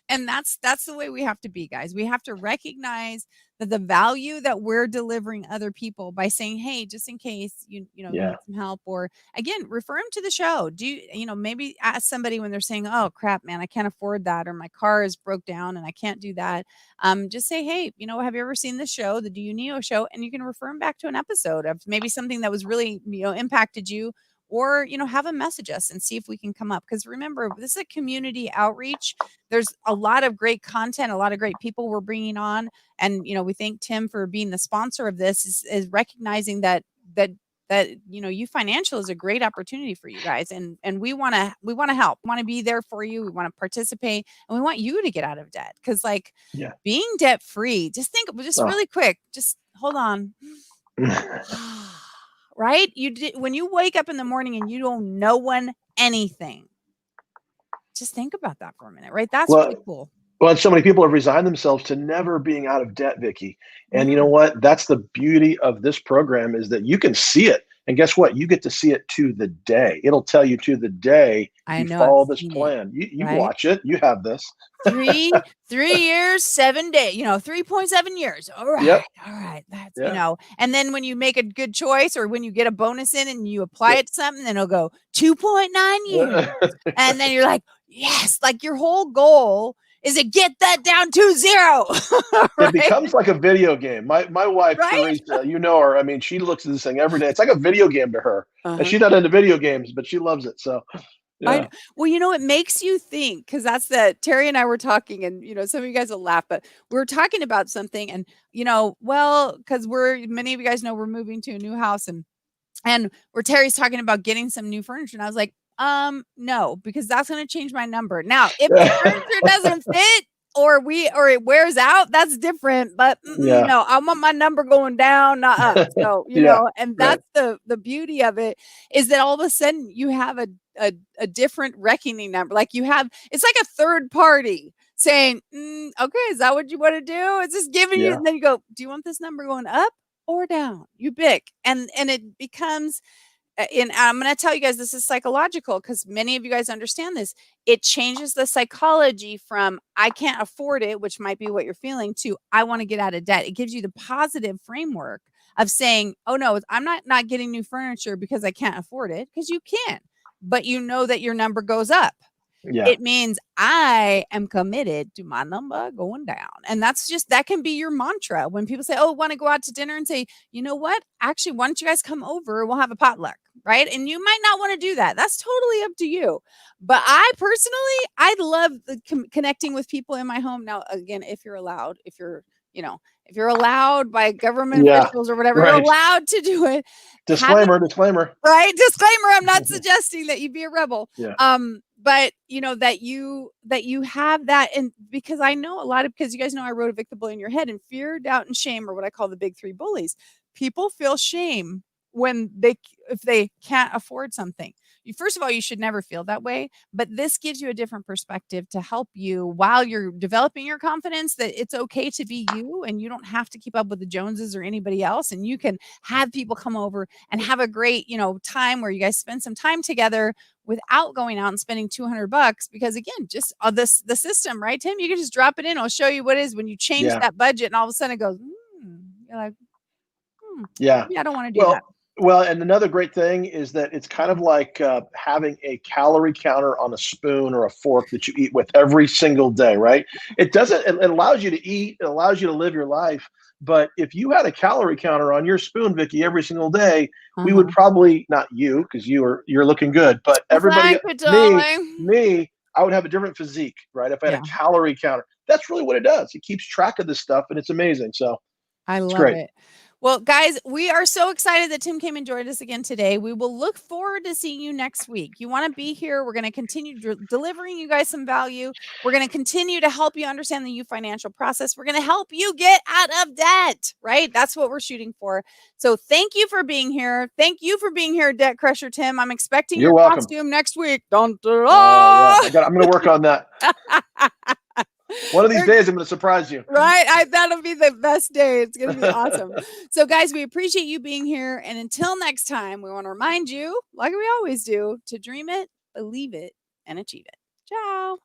and that's the way we have to be, guys. We have to recognize that the value that we're delivering other people by saying, hey, just in case you need some help, or again, refer them to the show. Maybe ask somebody when they're saying, oh crap, man, I can't afford that, or my car is broke down and I can't do that. Just say, hey, have you ever seen this show, the Do You Neo show? And you can refer them back to an episode of maybe something that was really, impacted you, or, have them message us and see if we can come up. Because remember, this is a community outreach. There's a lot of great content, a lot of great people we're bringing on. And, we thank Tim for being the sponsor of this, is recognizing that You Financial is a great opportunity for you guys. And we want to help, want to be there for you. We want to participate, and we want you to get out of debt. Cause being debt free, really quick, just hold on. Right? When you wake up in the morning and you don't know one anything, just think about that for a minute, right? That's really cool.
Well, so many people have resigned themselves to never being out of debt, Vicki. And you know what? That's the beauty of this program, is that you can see it. And guess what? You get to see it to the day. It'll tell you to the day you follow this plan. You right? Watch it. You have this.
3 years, 7 days, 3.7 years. All right.
Yep.
All right. That's, and then when you make a good choice, or when you get a bonus in and you apply it to something, then it'll go 2.9 years. And then you're like, yes, like your whole goal is to get that down to 0.
Right? It becomes like a video game. My wife, right? Teresa, her. I mean, she looks at this thing every day. It's like a video game to her. And she's not into video games, but she loves it. So, yeah.
It makes you think, because that's Terry and I were talking, and, some of you guys will laugh, but we were talking about something, and, because many of you guys know we're moving to a new house, and where Terry's talking about getting some new furniture. And I was like, no, because that's going to change my number. Now, if the furniture doesn't fit or it wears out, that's different. But no, I want my number going down, not up. So, and that's the beauty of it, is that all of a sudden you have a different reckoning number. Like it's like a third party saying, okay, is that what you want to do? It's just giving you, and then you go, do you want this number going up or down? You pick. And it becomes, and I'm going to tell you guys, this is psychological, because many of you guys understand this. It changes the psychology from I can't afford it, which might be what you're feeling, to I want to get out of debt. It gives you the positive framework of saying, oh no, I'm not getting new furniture because I can't afford it, because you can, but that your number goes up.
Yeah.
It means I am committed to my number going down. And that can be your mantra. When people say, oh, want to go out to dinner, and say, you know what? Actually, why don't you guys come over? We'll have a potluck. Right. And you might not want to do that. That's totally up to you. But I love connecting with people in my home. Now, again, if you're allowed, if you're allowed by government officials or whatever, you're allowed to do it.
Disclaimer.
Right? Disclaimer. I'm not suggesting that you be a rebel.
Yeah.
But that you have that. And because I know because you guys know I wrote Evict the Bully in Your Head, and fear, doubt, and shame are what I call the big 3 bullies. People feel shame if they can't afford something. First of all, you should never feel that way, but this gives you a different perspective to help you while you're developing your confidence that it's okay to be you, and you don't have to keep up with the Joneses or anybody else. And you can have people come over and have a great, time where you guys spend some time together without going out and spending $200, because again, just the system, right, Tim? You can just drop it in. I'll show you what it is when you change that budget, and all of a sudden it goes, you're like, maybe I don't want to do that.
Well, and another great thing is that it's kind of like having a calorie counter on a spoon or a fork that you eat with every single day, right? It allows you to eat, it allows you to live your life. But if you had a calorie counter on your spoon, Vicki, every single day, we would probably, not you, because you're looking good, but everybody, me, I would have a different physique, right? If I had a calorie counter. That's really what it does. It keeps track of this stuff, and it's amazing. So
I love it. Well, guys, we are so excited that Tim came and joined us again today. We will look forward to seeing you next week. You want to be here. We're going to continue delivering you guys some value. We're going to continue to help you understand the U financial process. We're going to help you get out of debt, right? That's what we're shooting for. So thank you for being here. Thank you for being here, Debt Crusher Tim. I'm expecting your costume next week. I'm going
to work on that. One of these days, I'm going to surprise you.
Right? That'll be the best day. It's going to be awesome. So, guys, we appreciate you being here. And until next time, we want to remind you, like we always do, to dream it, believe it, and achieve it. Ciao.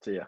See ya.